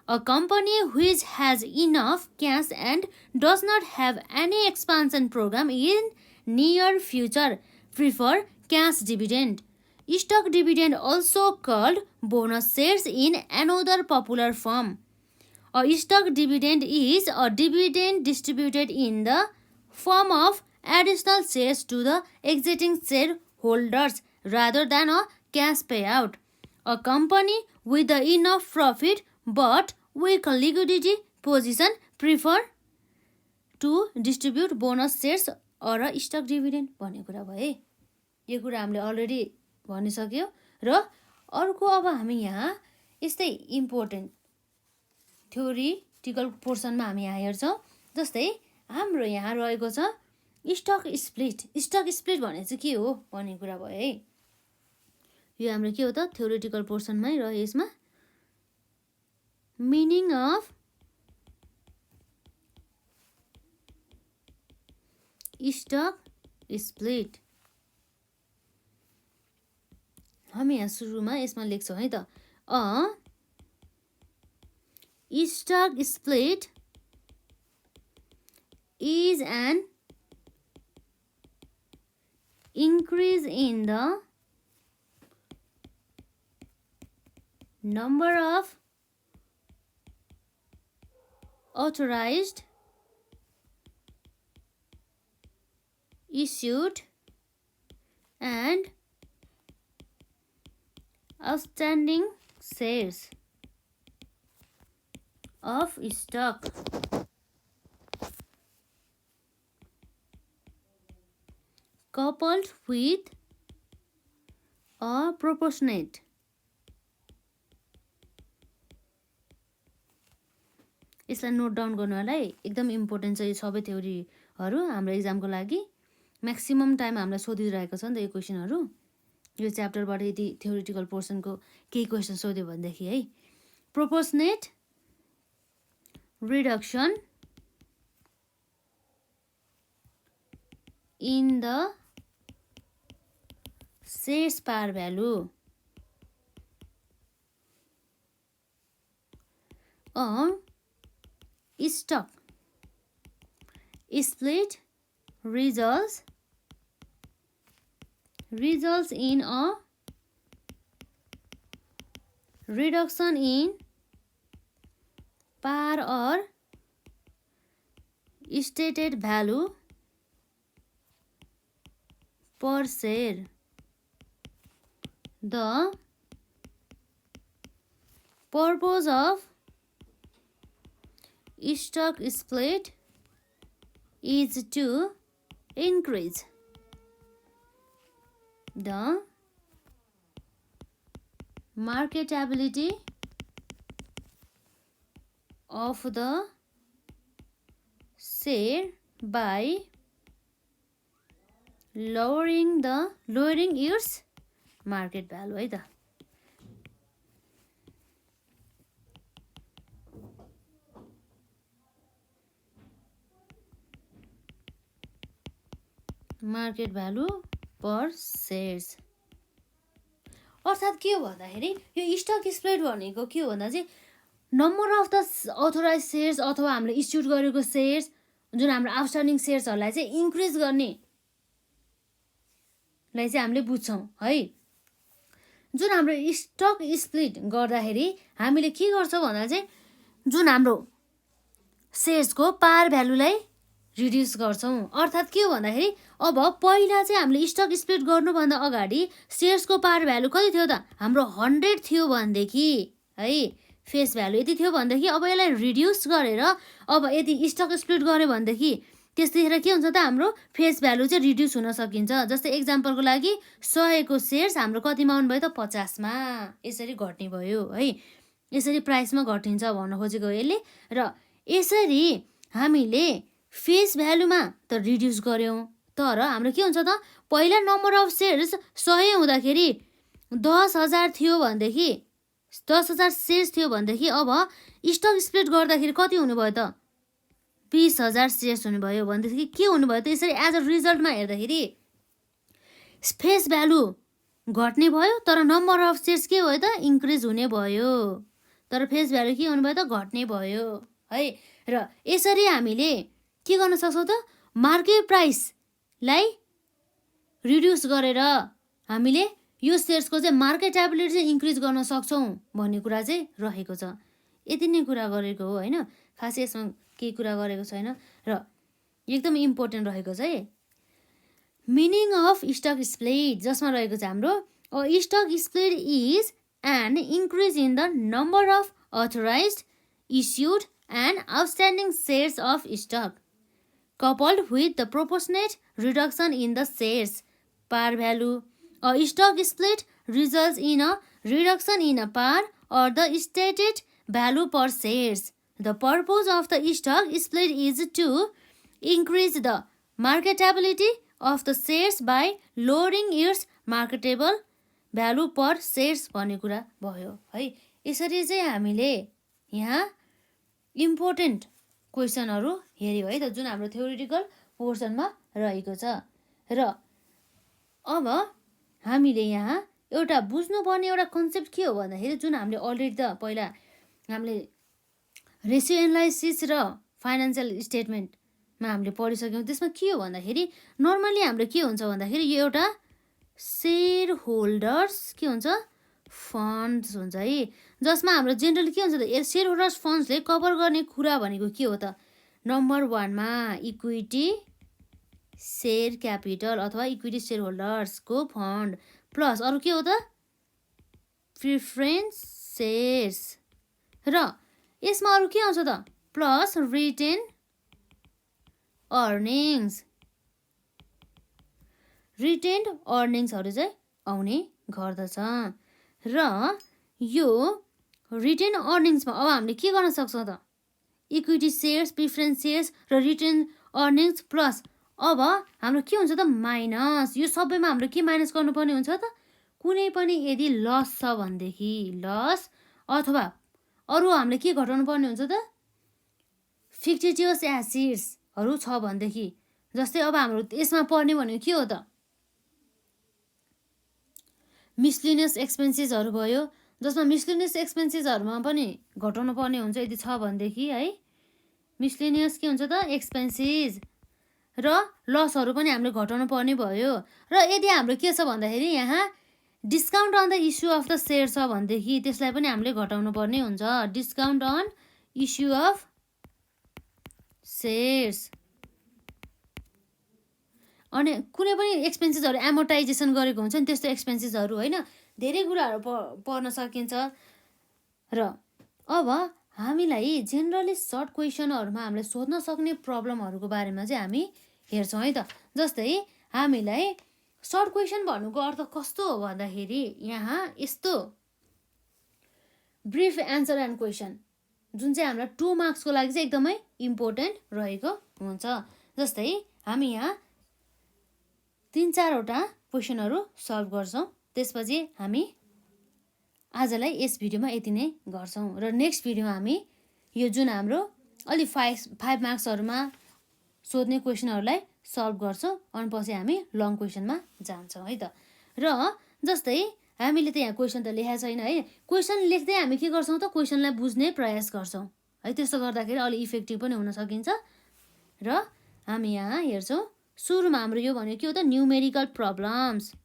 A company which has enough cash and does not have any expansion program in near future prefer cash dividend. Stock dividend also called bonus shares in another popular form. A stock dividend is a dividend distributed in the form of additional shares to the existing shareholders rather than a cash payout. A company with enough profit but weak liquidity position prefer to distribute bonus shares or a stock dividend भन्ने कुरा भयो है। यो कुरा हामीले already भनिसक्यो र अर्को अब हामी यहाँ यस्तै इम्पोर्टेन्ट थ्योरिटिकल पोर्सनमा हामी यहाँ हेर्छौँ। जस्तै हाम्रो यहाँ रहेको छ स्टक स्प्लिट। स्टक स्प्लिट भने चाहिँ के हो भन्ने कुरा भयो है। यो हाम्रो के हो त थ्योरिटिकल पोर्सनमै रह्यो। यसमा मिनिङ अफ स्टक स्प्लिट हामी यहाँ सुरुमा यसमा लेख्छौँ है त। Stock split is an increase in the number of authorized, issued and outstanding shares of stock coupled with a proportionate यसलाई नोट डाउन गर्नलाई एकदम इम्पोर्टेन्ट छ। यो सबै थ्योरीहरू हाम्रो एक्जामको लागि म्याक्सिमम टाइम हामीलाई सोधिरहेको छ नि त यो क्वेसनहरू। यो च्याप्टरबाट यदि थ्योरिटिकल पोर्सनको केही क्वेसन सोध्यो भनेदेखि है proportionate reduction in the shares par value on stock split results in a reduction in par or stated value per share. The purpose of stock split is to increase the marketability of the share by lowering its market value है त market value पर shares अर्थात् के हो भन्दाखेरि यो stock split भनेको के हो भन्दा चाहिँ number of the authorise shares अथवा हामीले इस्युड गरेको शेयर्स जुन हाम्रो आउटस्ट्यान्डिङ शेयर्सहरूलाई चाहिँ इन्क्रिज गर्ने लाई चाहिँ हामीले बुझ्छौँ है जुन हाम्रो स्टक स्प्लिट गर्दाखेरि हामीले के गर्छौँ भन्दा चाहिँ जुन हाम्रो शेयर्सको पार भ्यालुलाई रिड्युस गर्छौँ अर्थात् के हो भन्दाखेरि अब पहिला चाहिँ हामीले स्टक स्प्लिट गर्नुभन्दा अगाडि शेयर्सको पार भ्यालु कति थियो त हाम्रो 100 थियो भनेदेखि है फेस भ्यालु यति थियो भनेदेखि अब यसलाई रिड्युस गरेर अब यदि स्टक स्प्लिट गर्यो भनेदेखि त्यतिखेर के हुन्छ त हाम्रो फेस भ्यालु चाहिँ रिड्युस हुन सकिन्छ जस्तै एक्जाम्पलको लागि 100 को शेयर्स हाम्रो कतिमा आउनु भयो त 50 मा यसरी घट्ने भयो है यसरी प्राइसमा घटिन्छ भन्न खोजेको यसले र यसरी हामीले फेस भ्यालुमा त रिड्युस गर्यौं तर हाम्रो के हुन्छ त पहिला नम्बर अफ शेयर्स 100 हुँदाखेरि 10,000 थियो भनेदेखि 10,000 शेयर्स थियो भनेदेखि अब स्टक स्प्लिट गर्दाखेरि कति हुने भयो त 20,000 शेयर्स हुने भयो भनेदेखि के हुने भयो त यसरी एज अ रिजल्टमा हेर्दाखेरि फेस भ्यालु घट्ने भयो तर नम्बर अफ शेयर्स के भयो त इन्क्रिज हुने भयो तर फेस भ्यालु के हुने भयो त घट्ने भयो है र यसरी हामीले के गर्न सक्छौं त मार्केट प्राइसलाई रिड्युस गरेर हामीले यो शेयर्सको चाहिँ मार्केटेबिलिटी चाहिँ इन्क्रिज गर्न सक्छौं भन्ने कुरा चाहिँ रहेको छ यति नै कुरा गरेको हो हैन खासै यसमा केही कुरा गरेको छैन र एकदम इम्पोर्टेन्ट रहेको छ है मिनिङ अफ स्टक स्प्लिट जसमा रहेको छ हाम्रो stock split is an increase in the number of authorised issued and outstanding shares of stock coupled with the proportionate reduction in the shares par value. A stock split results in a reduction in a par or the stated value per shares. The purpose of the stock split is to increase the marketability of the shares by lowering its marketable value per shares भन्ने कुरा भयो है यसरी चाहिँ हामीले यहाँ important क्वेसनहरु हेर्यो है त जुन हाम्रो थ्योरेटिकल पोर्सनमा रहेको छ र अब हामीले यहाँ एउटा बुझ्नुपर्ने एउटा कन्सेप्ट के हो भन्दाखेरि जुन हामीले अलरेडी त पहिला हामीले रेसियो एनालाइसिस र फाइनान्शियल स्टेटमेन्टमा हामीले पढिसक्यौं त्यसमा के हो भन्दाखेरि नर्मली हाम्रो के हुन्छ भन्दाखेरि यो एउटा शेयर होल्डर्स के हुन्छ फन्ड्स हुन्छ है जसमा हाम्रो जेनरली के हुन्छ त शेयर होल्डर्स फन्ड्सले कभर गर्ने कुरा भनेको के हो त नम्बर 1 मा इक्विटी शेयर क्यापिटल अथवा इक्विटी शेयर होल्डर्सको फन्ड प्लस अरु के हो त प्रिफरेन्स शेयर्स र यसमा अरु के आउँछ त प्लस रिटेन अर्निङ्सहरु चाहिँ आउने गर्दछ र यो रिटेन अर्निङ्समा अब हामीले के गर्न सक्छौं त इक्विटी शेयर्स प्रिफरेन्स शेयर्स र रिटेन अर्निङ्स प्लस अब हाम्रो के हुन्छ त माइनस यो सबैमा हाम्रो के माइनस गर्नुपर्ने हुन्छ त कुनै पनि यदि लस छ भनेदेखि लस अथवा अरु हामीले के घटाउनु पर्ने हुन्छ त फिक्टिटियस एसेट्सहरु छ भनेदेखि जस्तै अब हाम्रो यसमा पर्ने भनेको के हो त मिसलिनियस एक्सपेन्सेसहरु भयो जसमा मिसलिनियस एक्सपेन्सेसहरुमा पनि घटाउनु पर्ने हुन्छ यदि छ भनेदेखि है मिसलिनियस के हुन्छ त एक्सपेन्सेस र लसहरु पनि हामीले घटाउनु पर्ने भयो र यदि हाम्रो के छ भन्दाखेरि यहाँ discount on the issue of the share छ भनेदेखि त्यसलाई पनि हामीले घटाउनु पर्ने हुन्छ discount on issue of shares अनि कुनै पनि एक्सपेन्सेसहरू एमोर्टाइजेसन गरेको हुन्छ नि त्यस्तो एक्सपेन्सेसहरू होइन धेरै कुराहरू पर्न सकिन्छ। र अब हामीलाई जेनरली सर्ट क्वेसनहरूमा हामीले सोध्न सक्ने प्रब्लमहरूको बारेमा चाहिँ हामी हेर्छौँ है त। जस्तै हामीलाई सर्ट क्वेसन भन्नुको अर्थ कस्तो हो भन्दाखेरि यहाँ यस्तो ब्रिफ एन्सर एन्ड क्वेसन जुन चाहिँ हामीलाई 2 मार्क्सको लागि चाहिँ एकदमै इम्पोर्टेन्ट रहेको हुन्छ। जस्तै हामी यहाँ 3-4वटा क्वेसनहरू सल्भ गर्छौँ, त्यसपछि हामी आजलाई यस भिडियोमा यति नै गर्छौँ र नेक्स्ट भिडियोमा हामी यो जुन हाम्रो अलि 5 मार्क्सहरूमा सोध्ने क्वेसनहरूलाई सल्भ गर्छौँ अनि पछि हामी लङ क्वेसनमा जान्छौँ है त। र जस्तै हामीले त यहाँ क्वेसन त लेखेको छैन है, क्वेसन लेख्दै हामी के गर्छौँ त क्वेसनलाई बुझ्ने प्रयास गर्छौँ है। त्यस्तो गर्दाखेरि अलि इफेक्टिभ पनि हुन सकिन्छ। र हामी यहाँ हेर्छौँ सुरुमा हाम्रो यो भनेको के हो त न्युमेरिकल प्रब्लम्स।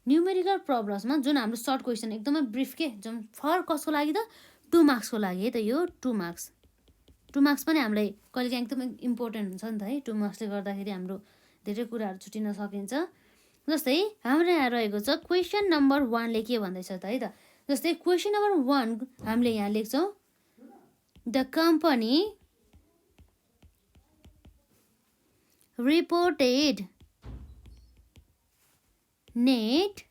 न्युमेरिकल प्रब्लम्समा जुन हाम्रो सर्ट क्वेसन एकदमै ब्रिफ के जुन फर कसको लागि त 2 मार्क्सको लागि है त। यो 2 मार्क्स पनि हामीलाई कहिलेकाहीँ एकदमै इम्पोर्टेन्ट हुन्छ नि त है। 2 मार्क्सले गर्दाखेरि हाम्रो धेरै कुराहरू छुटिन सकिन्छ। जस्तै हाम्रो यहाँ रहेको छ क्वेसन नम्बर 1ले के भन्दैछ त है त। जस्तै क्वेसन नम्बर 1 हामीले यहाँ लेख्छौँ the company reported net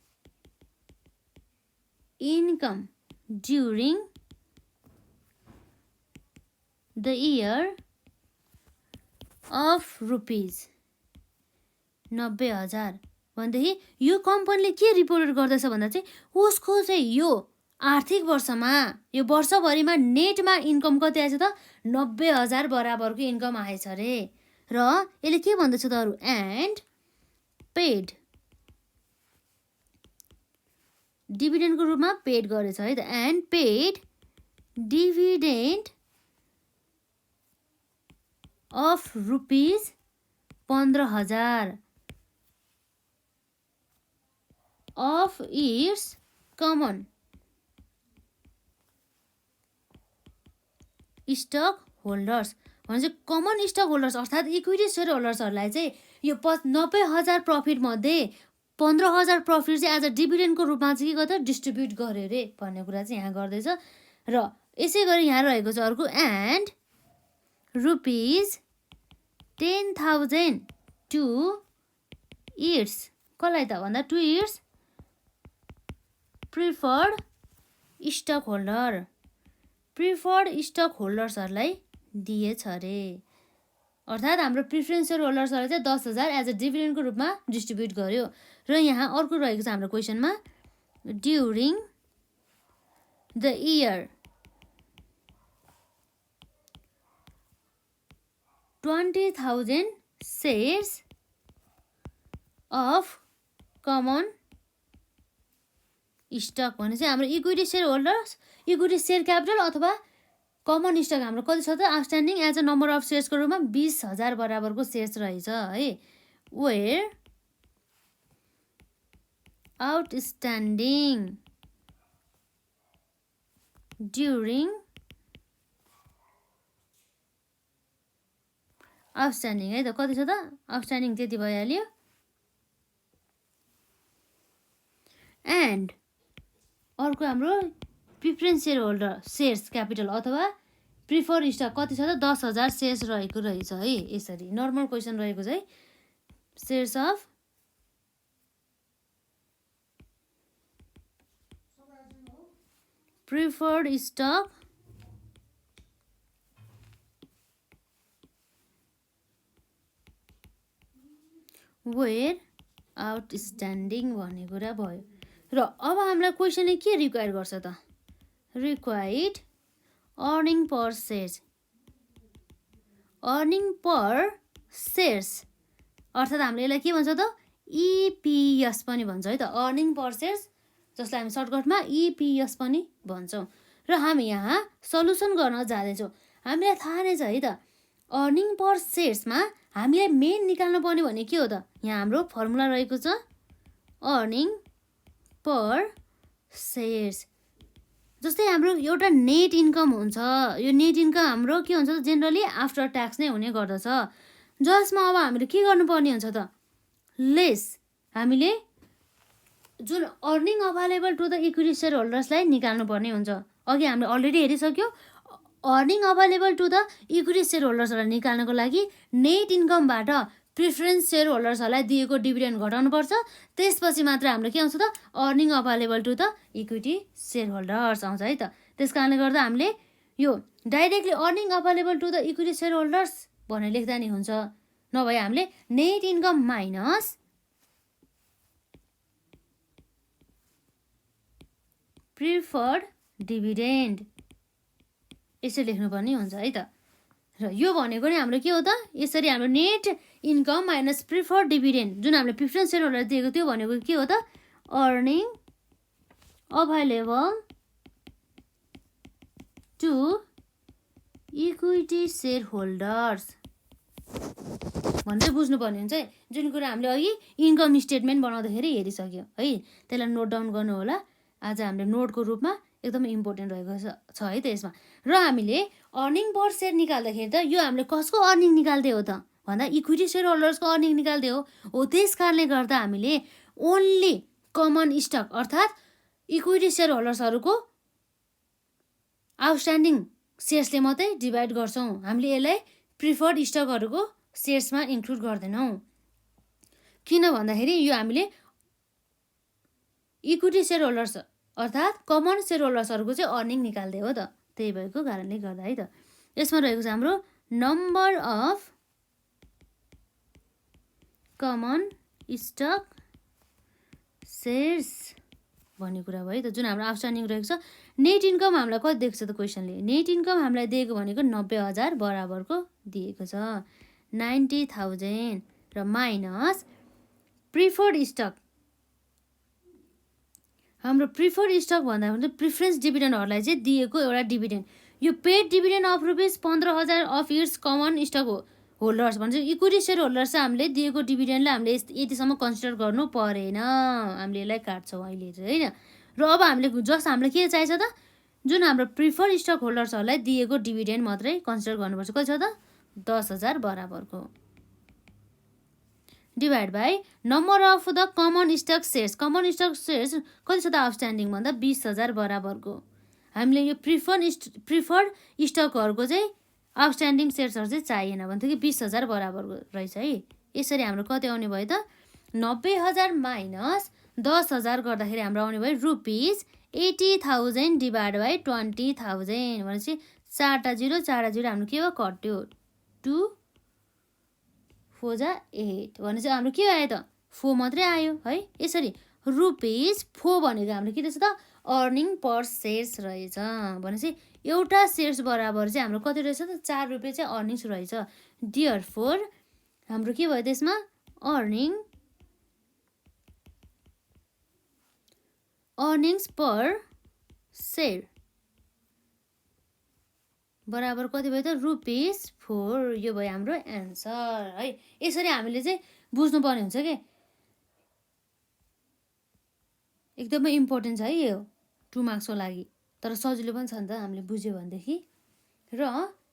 income during the year of rupees 90,000 भनेदेखि यो कम्पनीले के रिपोर्ट गर्दैछ भन्दा चाहिँ उसको चाहिँ यो आर्थिक वर्षमा यो वर्षभरिमा नेटमा इन्कम कति आएछ त 90,000 बराबरको इन्कम आएछ अरे। र यसले के भन्दैछ त अरू एन्ड पेड डिभिडेन्डको रूपमा पेड गरेछ है त। And paid dividend of rupees 15,000 of its common stockholders भनेपछि कमन स्टक होल्डर्स अर्थात् इक्विटी सेयर होल्डर्सहरूलाई चाहिँ यो 90,000 प्रफिट मध्ये 15,000 प्रफिट चाहिँ आज डिभिडेन्डको रूपमा चाहिँ के गर्दा डिस्ट्रिब्युट गर्यो अरे भन्ने कुरा चाहिँ यहाँ गर्दैछ। र यसै गरी यहाँ रहेको छ अर्को एन्ड रुपिज 10,000 टु इट्स कसलाई त भन्दा 2 इट्स प्रिफर्ड स्टक होल्डर्सहरूलाई दिएछ अरे। अर्थात् हाम्रो प्रिफरेन्स सेयर होल्डर्सहरूले चाहिँ 10,000 एज अ डिभिडेन्डको रूपमा डिस्ट्रिब्युट गर्यो। र यहाँ अर्को रहेको छ हाम्रो क्वेसनमा during the year 20,000 shares of common stock भने चाहिँ हाम्रो equity share holders equity share capital अथवा कमन स्टक हाम्रो कति छ त outstanding as a number of सेयर्सको रूपमा 20,000 बराबरको सेयर्स रहेछ है। वेयर आउटस्ट्यान्डिङ ड्युरिङ आउटस्ट्यान्डिङ है त कति छ त आउटस्ट्यान्डिङ त्यति भइहाल्यो। एन्ड अर्को हाम्रो preference share holder shares capital अथवा प्रिफर स्टक कति छ त 10,000 सेयर्स रहेको रहेछ है। यसरी नर्मल क्वेसन रहेको चाहिँ shares of preferred stock were outstanding भन्ने कुरा भयो। र अब हामीलाई क्वेसनले के रिक्वायर गर्छ त रिक्वायर्ड अर्निङ पर सेयर्स अर्थात् हामीले यसलाई के भन्छ त इपिएस पनि भन्छ है त अर्निङ पर सेयर्स जसलाई हामी सर्टकटमा इपिएस पनि भन्छौँ। र हामी यहाँ सल्युसन गर्न जाँदैछौँ। हामीलाई थाहा नै छ है त अर्निङ पर सेयर्समा हामीले मेन निकाल्नु पर्ने भने के हो त यहाँ हाम्रो फर्मुला रहेको छ अर्निङ पर सेयर्स जस्तै हाम्रो एउटा नेट इन्कम हुन्छ, यो नेट इन्कम हाम्रो के हुन्छ त जेनरली आफ्टर ट्याक्स नै हुने गर्दछ, जसमा अब हामीले के गर्नुपर्ने हुन्छ त लेस हामीले जुन earning available to the equity share होल्डर्सलाई निकाल्नु पर्ने हुन्छ। अघि हामीले अलरेडी हेरिसक्यो, earning available to the equity share होल्डर्सहरूलाई निकाल्नको लागि नेट इन्कमबाट प्रिफरेन्स सेयर होल्डर्सहरूलाई दिएको डिभिडेन्ड घटाउनुपर्छ, त्यसपछि मात्र हाम्रो के आउँछ त earning available to the equity share holders आउँछ है त। त्यस कारणले गर्दा हामीले यो directly earning available to the equity share holders भनेर लेख्दा नि हुन्छ, नभए हामीले net income minus preferred dividend यसरी लेख्नुपर्ने हुन्छ है त। र यो भनेको नि हाम्रो के हो त, यसरी हाम्रो net income minus preferred dividend जुन हामीले प्रिफरेन्स सेयर होल्डर दिएको थियो भनेको के हो त earning available to equity share holders भनेर बुझ्नुपर्ने हुन्छ है। जुन कुरा हामीले अघि इन्कम स्टेटमेन्ट बनाउँदाखेरि हेरिसक्यो है, त्यसलाई नोट डाउन गर्नु होला। आज हामीले नोटको रूपमा एकदमै इम्पोर्टेन्ट रहेको छ है त यसमा। र हामीले अर्निङ पर सेयर निकाल्दाखेरि त यो हामीले कसको अर्निङ निकाल्दै हो त भन्दा इक्विटी सेयर होल्डर्सको अर्निङ निकाल्दै हो। त्यस कारणले गर्दा हामीले ओन्ली कमन स्टक अर्थात् इक्विटी सेयर होल्डर्सहरूको आउटस्ट्यान्डिङ सेयर्सले मात्रै डिभाइड गर्छौँ, हामीले यसलाई प्रिफर्ड स्टकहरूको सेयर्समा इन्क्लुड गर्दैनौँ। किन भन्दाखेरि यो हामीले इक्विटी सेयर होल्डर्स अर्थात् कमन सेयर होल्डर्सहरूको चाहिँ अर्निङ निकाल्दै हो त, त्यही भएको कारणले गर्दा है त। यसमा रहेको छ हाम्रो number of common stock shares भन्ने कुरा भयो त, जुन हाम्रो आउटस्ट्यान्डिङ रहेको छ। नेट इन्कम हामीलाई कति दिएको छ त क्वेसनले, नेट इन्कम हामीलाई दिएको भनेको 90,000 बराबरको दिएको छ 90,000 र माइनस प्रिफर्ड स्टक। हाम्रो प्रिफर्ड स्टक भन्दा पनि प्रिफरेन्स डिभिडेन्डहरूलाई चाहिँ दिएको एउटा डिभिडेन्ड, यो paid dividend of ₹15,000 of its common stockholders भन्छ। इक्विटी सेयर होल्डर्स चाहिँ हामीले दिएको डिभिडेन्डलाई हामीले यतिसम्म कन्सिडर गर्नु परेन, हामीले यसलाई काट्छौँ अहिले चाहिँ होइन। र अब हामीले जस्ट हामीले के चाहिन्छ त जुन हाम्रो प्रिफर्ड स्टक होल्डर्सहरूलाई दिएको डिभिडेन्ड मात्रै कन्सिडर गर्नुपर्छ। कति छ त 10,000 बराबरको divide by number of the common stock shares. Common stock shares कति छ त आउटस्ट्यान्डिङ भन्दा 20,000 बराबरको। हामीले यो प्रिफर्ड स्टकहरूको चाहिँ आउटस्ट्यान्डिङ सेयर्सहरू चाहिँ चाहिएन भन्थ्यो कि 20,000 बराबरको रहेछ है। यसरी हाम्रो कति आउने भयो त 90,000 माइनस 10,000 गर्दाखेरि हाम्रो आउने भयो ₹80,000 डिभाइड बाई 20,000 भनेपछि 4 0 4 0 हाम्रो के भयो कट्यो 2 4 जा 8 भनेपछि हाम्रो के आयो त 4 मात्रै आयो है। यसरी ₹4 भनेको हाम्रो के रहेछ त अर्निङ पर सेयर्स रहेछ भनेपछि एउटा सेयर्स बराबर चाहिँ हाम्रो कति रहेछ त ₹4 चाहिँ अर्निङ्स रहेछ। देयरफोर हाम्रो के भयो त्यसमा अर्निङ्स पर सेयर बराबर कति भयो त ₹4। यो भयो हाम्रो एन्सर है। यसरी हामीले चाहिँ बुझ्नुपर्ने हुन्छ कि एकदमै इम्पोर्टेन्ट छ है यो 2 मार्क्सको लागि, तर सजिलो पनि छ नि त हामीले बुझ्यो भनेदेखि। र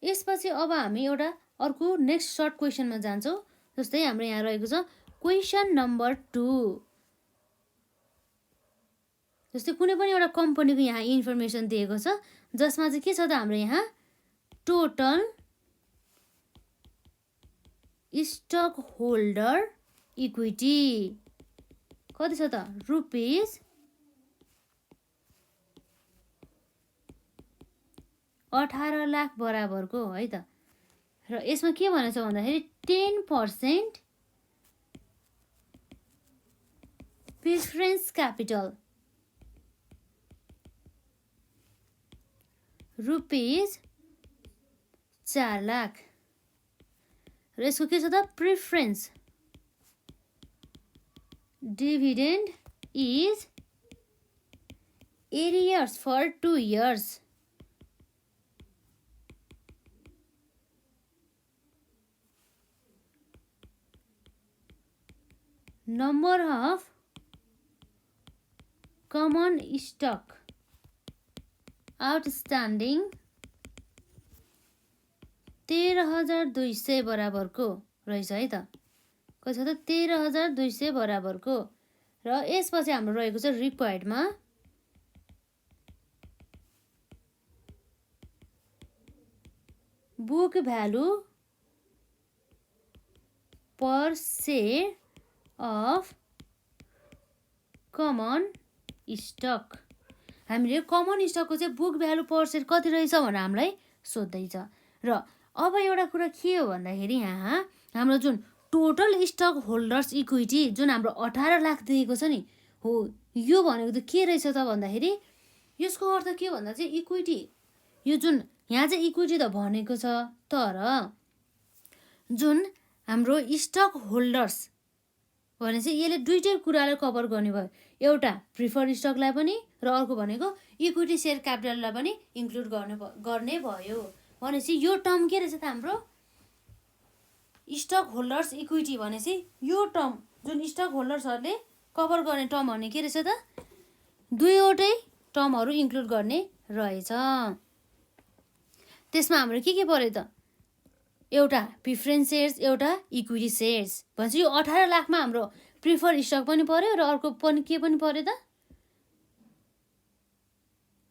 यसपछि अब हामी एउटा अर्को नेक्स्ट सर्ट क्वेसनमा जान्छौँ। जस्तै हाम्रो यहाँ रहेको छ क्वेसन नम्बर 2। जस्तै कुनै पनि एउटा कम्पनीको यहाँ इन्फर्मेसन दिएको छ जसमा चाहिँ के छ त हाम्रो यहाँ टोटल स्टक होल्डर इक्विटी कति छ त ₹18 लाख बराबरको है त। र यसमा के भनेछ भन्दाखेरि 10% प्रिफरेन्स क्यापिटल ₹4 लाख र यसको के छ त preference dividend is arrears for 2 years। Number of common stock outstanding 13,200 बराबरको रहेछ है त। कति छ त 13,200 बराबरको। र यसपछि हाम्रो रहेको छ रिक्वायर्डमा book value per share of common stock. हामीले कमन स्टकको चाहिँ बुक भ्यालु पर सेयर कति रहेछ भनेर हामीलाई सोध्दैछ। र अब एउटा कुरा के हो भन्दाखेरि यहाँ हाम्रो जुन टोटल स्टक होल्डर्स इक्विटी जुन हाम्रो 18 लाख दिएको छ नि हो, यो भनेको त के रहेछ त भन्दाखेरि यसको अर्थ के भन्दा चाहिँ इक्विटी, यो जुन यहाँ चाहिँ इक्विटी त भनेको छ, तर जुन हाम्रो स्टक होल्डर्स भने चाहिँ यसले दुईटै कुरालाई कभर गर्ने भयो। एउटा प्रिफर्ड स्टकलाई पनि र अर्को भनेको इक्विटी सेयर क्यापिटललाई पनि इन्क्लुड गर्ने भयो। भनेपछि यो टर्म के रहेछ त हाम्रो स्टक होल्डर्स इक्विटी भनेपछि यो टर्म जुन स्टक होल्डर्सहरूले कभर गर्ने टर्म भने के रहेछ त दुईवटै टर्महरू इन्क्लुड गर्ने रहेछ। त्यसमा हाम्रो के पर्यो त एउटा प्रिफरेन्स सेयर्स एउटा इक्विटी सेयर्स भन्छ। यो 18 लाखमा हाम्रो प्रिफर स्टक पनि पर्यो र अर्को पनि के पनि पर्यो त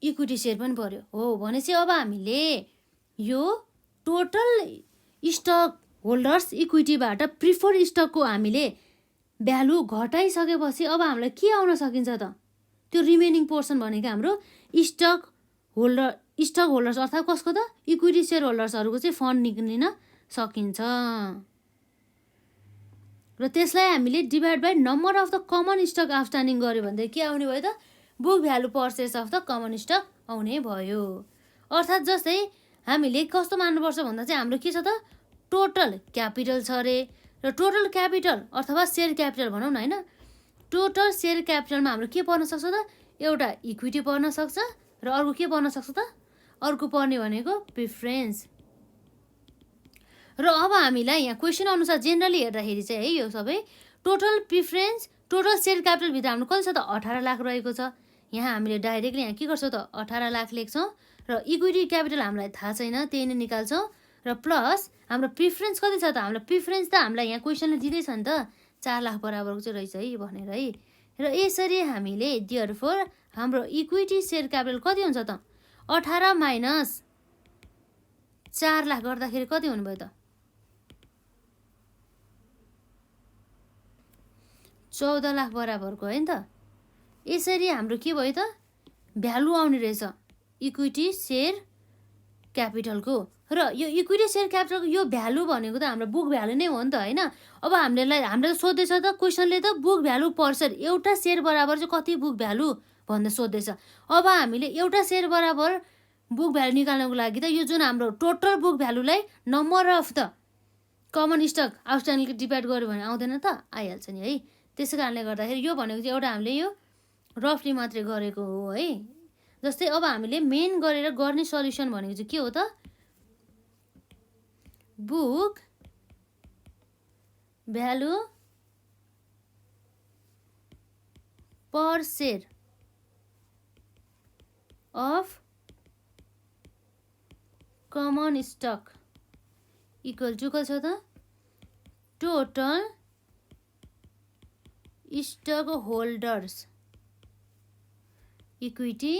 इक्विटी सेयर पनि पर्यो हो। भनेपछि अब हामीले यो टोटल स्टक होल्डर्स इक्विटीबाट प्रिफर स्टकको हामीले भ्यालु घटाइसकेपछि अब हामीलाई के आउन सकिन्छ त त्यो रिमेनिङ पोर्सन भनेको हाम्रो स्टक होल्डर्स अर्थात् कसको त इक्विटी सेयर होल्डर्सहरूको चाहिँ फन्ड निक्लिन सकिन्छ। र त्यसलाई हामीले divide by number of the common stock outstanding गर्यो भने के आउने भयो त book value per shares of the common stock आउने भयो। अर्थात् जस्तै हामीले कस्तो मान्नुपर्छ भन्दा चाहिँ हाम्रो के छ त टोटल क्यापिटल छ अरे, र टोटल क्यापिटल अथवा सेयर क्यापिटल भनौँ न होइन, टोटल सेयर क्यापिटलमा हाम्रो के पर्न सक्छ त एउटा इक्विटी पर्न सक्छ र अर्को के पर्न सक्छ त अर्को पर्ने भनेको प्रिफरेन्स। र अब हामीलाई यहाँ क्वेसन अनुसार जेनरली हेर्दाखेरि चाहिँ है यो सबै टोटल प्रिफरेन्स टोटल सेयर क्यापिटलभित्र हाम्रो कति छ त 18 लाख रहेको छ। यहाँ हामीले डाइरेक्टली यहाँ के गर्छौँ त 18 लाख लेख्छौँ र इक्विटी क्यापिटल हामीलाई थाहा छैन त्यही नै निकाल्छौँ र प्लस हाम्रो प्रिफरेन्स कति छ त हामीलाई प्रिफरेन्स त हामीलाई यहाँ क्वेसनले दिँदैछ नि त 4 लाख बराबरको चाहिँ रहेछ है भनेर है। र यसरी हामीले देयरफोर हाम्रो इक्विटी सेयर क्यापिटल कति हुन्छ त 18 माइनस 4 लाख गर्दाखेरि कति हुनुभयो त 14 लाख बराबरको है नि त। यसरी हाम्रो के भयो त भ्यालु आउने रहेछ इक्विटी सेयर क्यापिटलको। र यो इक्विटी सेयर क्यापिटलको यो भ्यालु भनेको त हाम्रो बुक भ्यालु नै हो नि त होइन। अब हामीले सोध्दैछ त क्वेसनले त बुक भ्यालु पर सेयर एउटा सेयर बराबर चाहिँ कति बुक भ्यालु भनेर सोध्दैछ। अब हामीले एउटा सेयर बराबर बुक भ्यालु निकाल्नको लागि त यो जुन हाम्रो टोटल बुक भ्यालुलाई number of the common stock आउटस्ट्यान्डिङले डिभाइड गर्यो भने आउँदैन त आइहाल्छ नि है। त्यसै कारणले गर्दाखेरि यो भनेको चाहिँ एउटा हामीले यो रफली मात्रै गरेको हो है। जस्तै अब हामीले मेन गरेर गर्ने सल्युसन भनेको चाहिँ के हो त book value per share of common stock equal to कति छ त total stockholders equity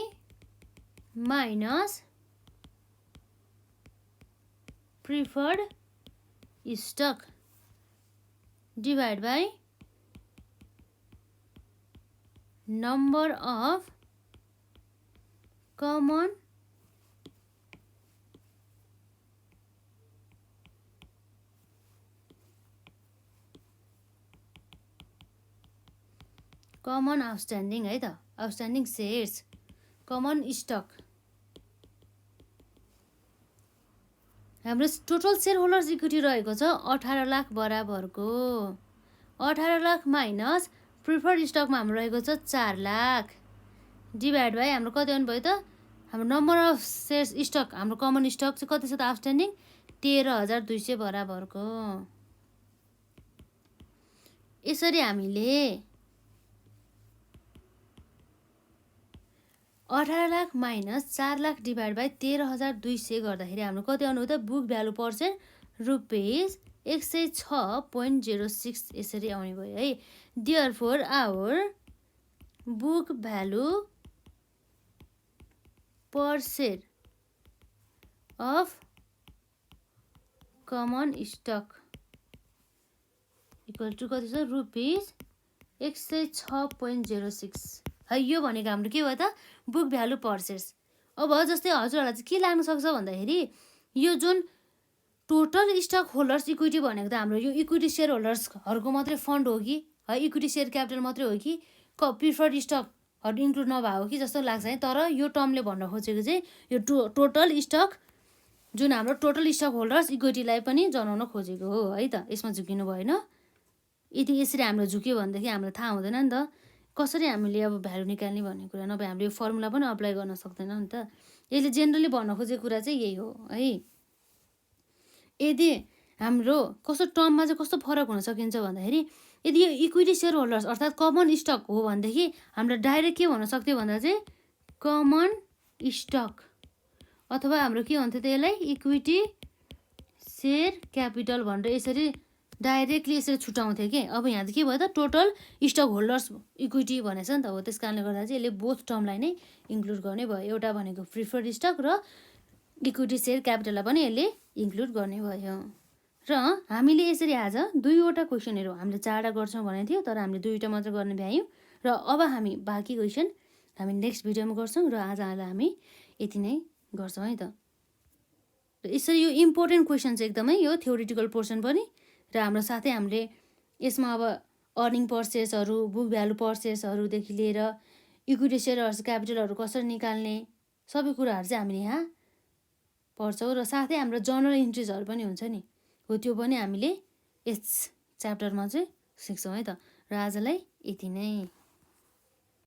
minus preferred stock divide by number of common outstanding है त आउटस्ट्यान्डिङ सेयर्स कमन स्टक हाम्रो टोटल सेयर होल्डर्स इक्विटी रहेको छ 18 लाख बराबरको। 18 लाख माइनस प्रिफर्ड स्टकमा हाम्रो रहेको छ 4 लाख डिभाइड बाई हाम्रो कति आउनु भयो त हाम्रो नम्बर अफ सेयर्स स्टक हाम्रो कमन स्टक चाहिँ कति छ त आउटस्ट्यान्डिङ 13,200 बराबरको। यसरी हामीले 18 lakh minus 4 lakh divide by 13,200 गर्दाखेरि हाम्रो कति आउनु त बुक भ्यालु पर्सेन्ट रुपिस 106.06 यसरी आउने भयो है। Therefore our book value per share of common stock equal to कति छ रुपिस 106.06 है। यो भनेको हाम्रो के भयो त बुक भ्यालु पर सेयर्स। अब जस्तै हजुरहरूलाई चाहिँ के लाग्न सक्छ भन्दाखेरि यो जुन टोटल स्टक होल्डर्स इक्विटी भनेको त हाम्रो यो इक्विटी सेयर होल्डर्सहरूको मात्रै फन्ड हो कि है, इक्विटी सेयर क्यापिटल मात्रै हो कि प्रिफर्ड स्टकहरू इन्क्लुड नभएको कि जस्तो लाग्छ है। तर यो टर्मले भन्न खोजेको चाहिँ यो टोटल स्टक जुन हाम्रो टोटल स्टक होल्डर्स इक्विटीलाई पनि जनाउन खोजेको हो है त। यसमा झुकिनु भएन। यदि यसरी हाम्रो झुक्यो भनेदेखि हामीलाई थाहा हुँदैन नि त कसरी हामीले अब भ्यालु निकाल्ने भन्ने कुरा, नभए हामीले यो फर्मुला पनि अप्लाई गर्न सक्दैन नि त। यसले जेनरली भन्न खोजेको कुरा चाहिँ यही हो है। यदि हाम्रो कस्तो टर्ममा चाहिँ कस्तो फरक हुन सकिन्छ भन्दाखेरि यदि यो इक्विटी सेयर होल्डर्स अर्थात् कमन स्टक हो भनेदेखि हाम्रो डाइरेक्ट के भन्न सक्थ्यो भन्दा चाहिँ कमन स्टक अथवा हाम्रो के भन्थ्यो त यसलाई इक्विटी सेयर क्यापिटल भनेर यसरी डाइरेक्टली यसरी छुट्याउँथ्यो कि। अब यहाँ चाहिँ के भयो त टोटल स्टक होल्डर्स इक्विटी भनेछ नि त हो। त्यस कारणले गर्दा चाहिँ यसले बोथ टर्मलाई नै इन्क्लुड गर्ने भयो। एउटा भनेको प्रिफर्ड स्टक र इक्विटी सेयर क्यापिटललाई पनि यसले इन्क्लुड गर्ने भयो। र हामीले यसरी आज 2वटा क्वेसनहरू हामीले 4वटा गर्छौँ भनेको थियो तर हामीले 2वटा मात्र गर्न भ्यायौँ। र अब हामी बाँकी क्वेसन हामी नेक्स्ट भिडियोमा गर्छौँ र आजलाई हामी यति नै गर्छौँ है त। यसरी यो इम्पोर्टेन्ट क्वेसन चाहिँ एकदमै यो थ्योरिटिकल पोर्सन पनि र हाम्रो साथै हामीले यसमा अब अर्निङ पर सेयर्सहरू बुक भ्यालु पर सेयर्सहरूदेखि लिएर इक्विटी सेयर्स क्यापिटलहरू कसरी निकाल्ने सबै कुराहरू चाहिँ हामीले यहाँ पढ्छौँ। र साथै हाम्रो जर्नल इन्ट्रिजहरू पनि हुन्छ नि हो, त्यो पनि हामीले यस च्याप्टरमा चाहिँ सिक्छौँ है त। र आजलाई यति नै।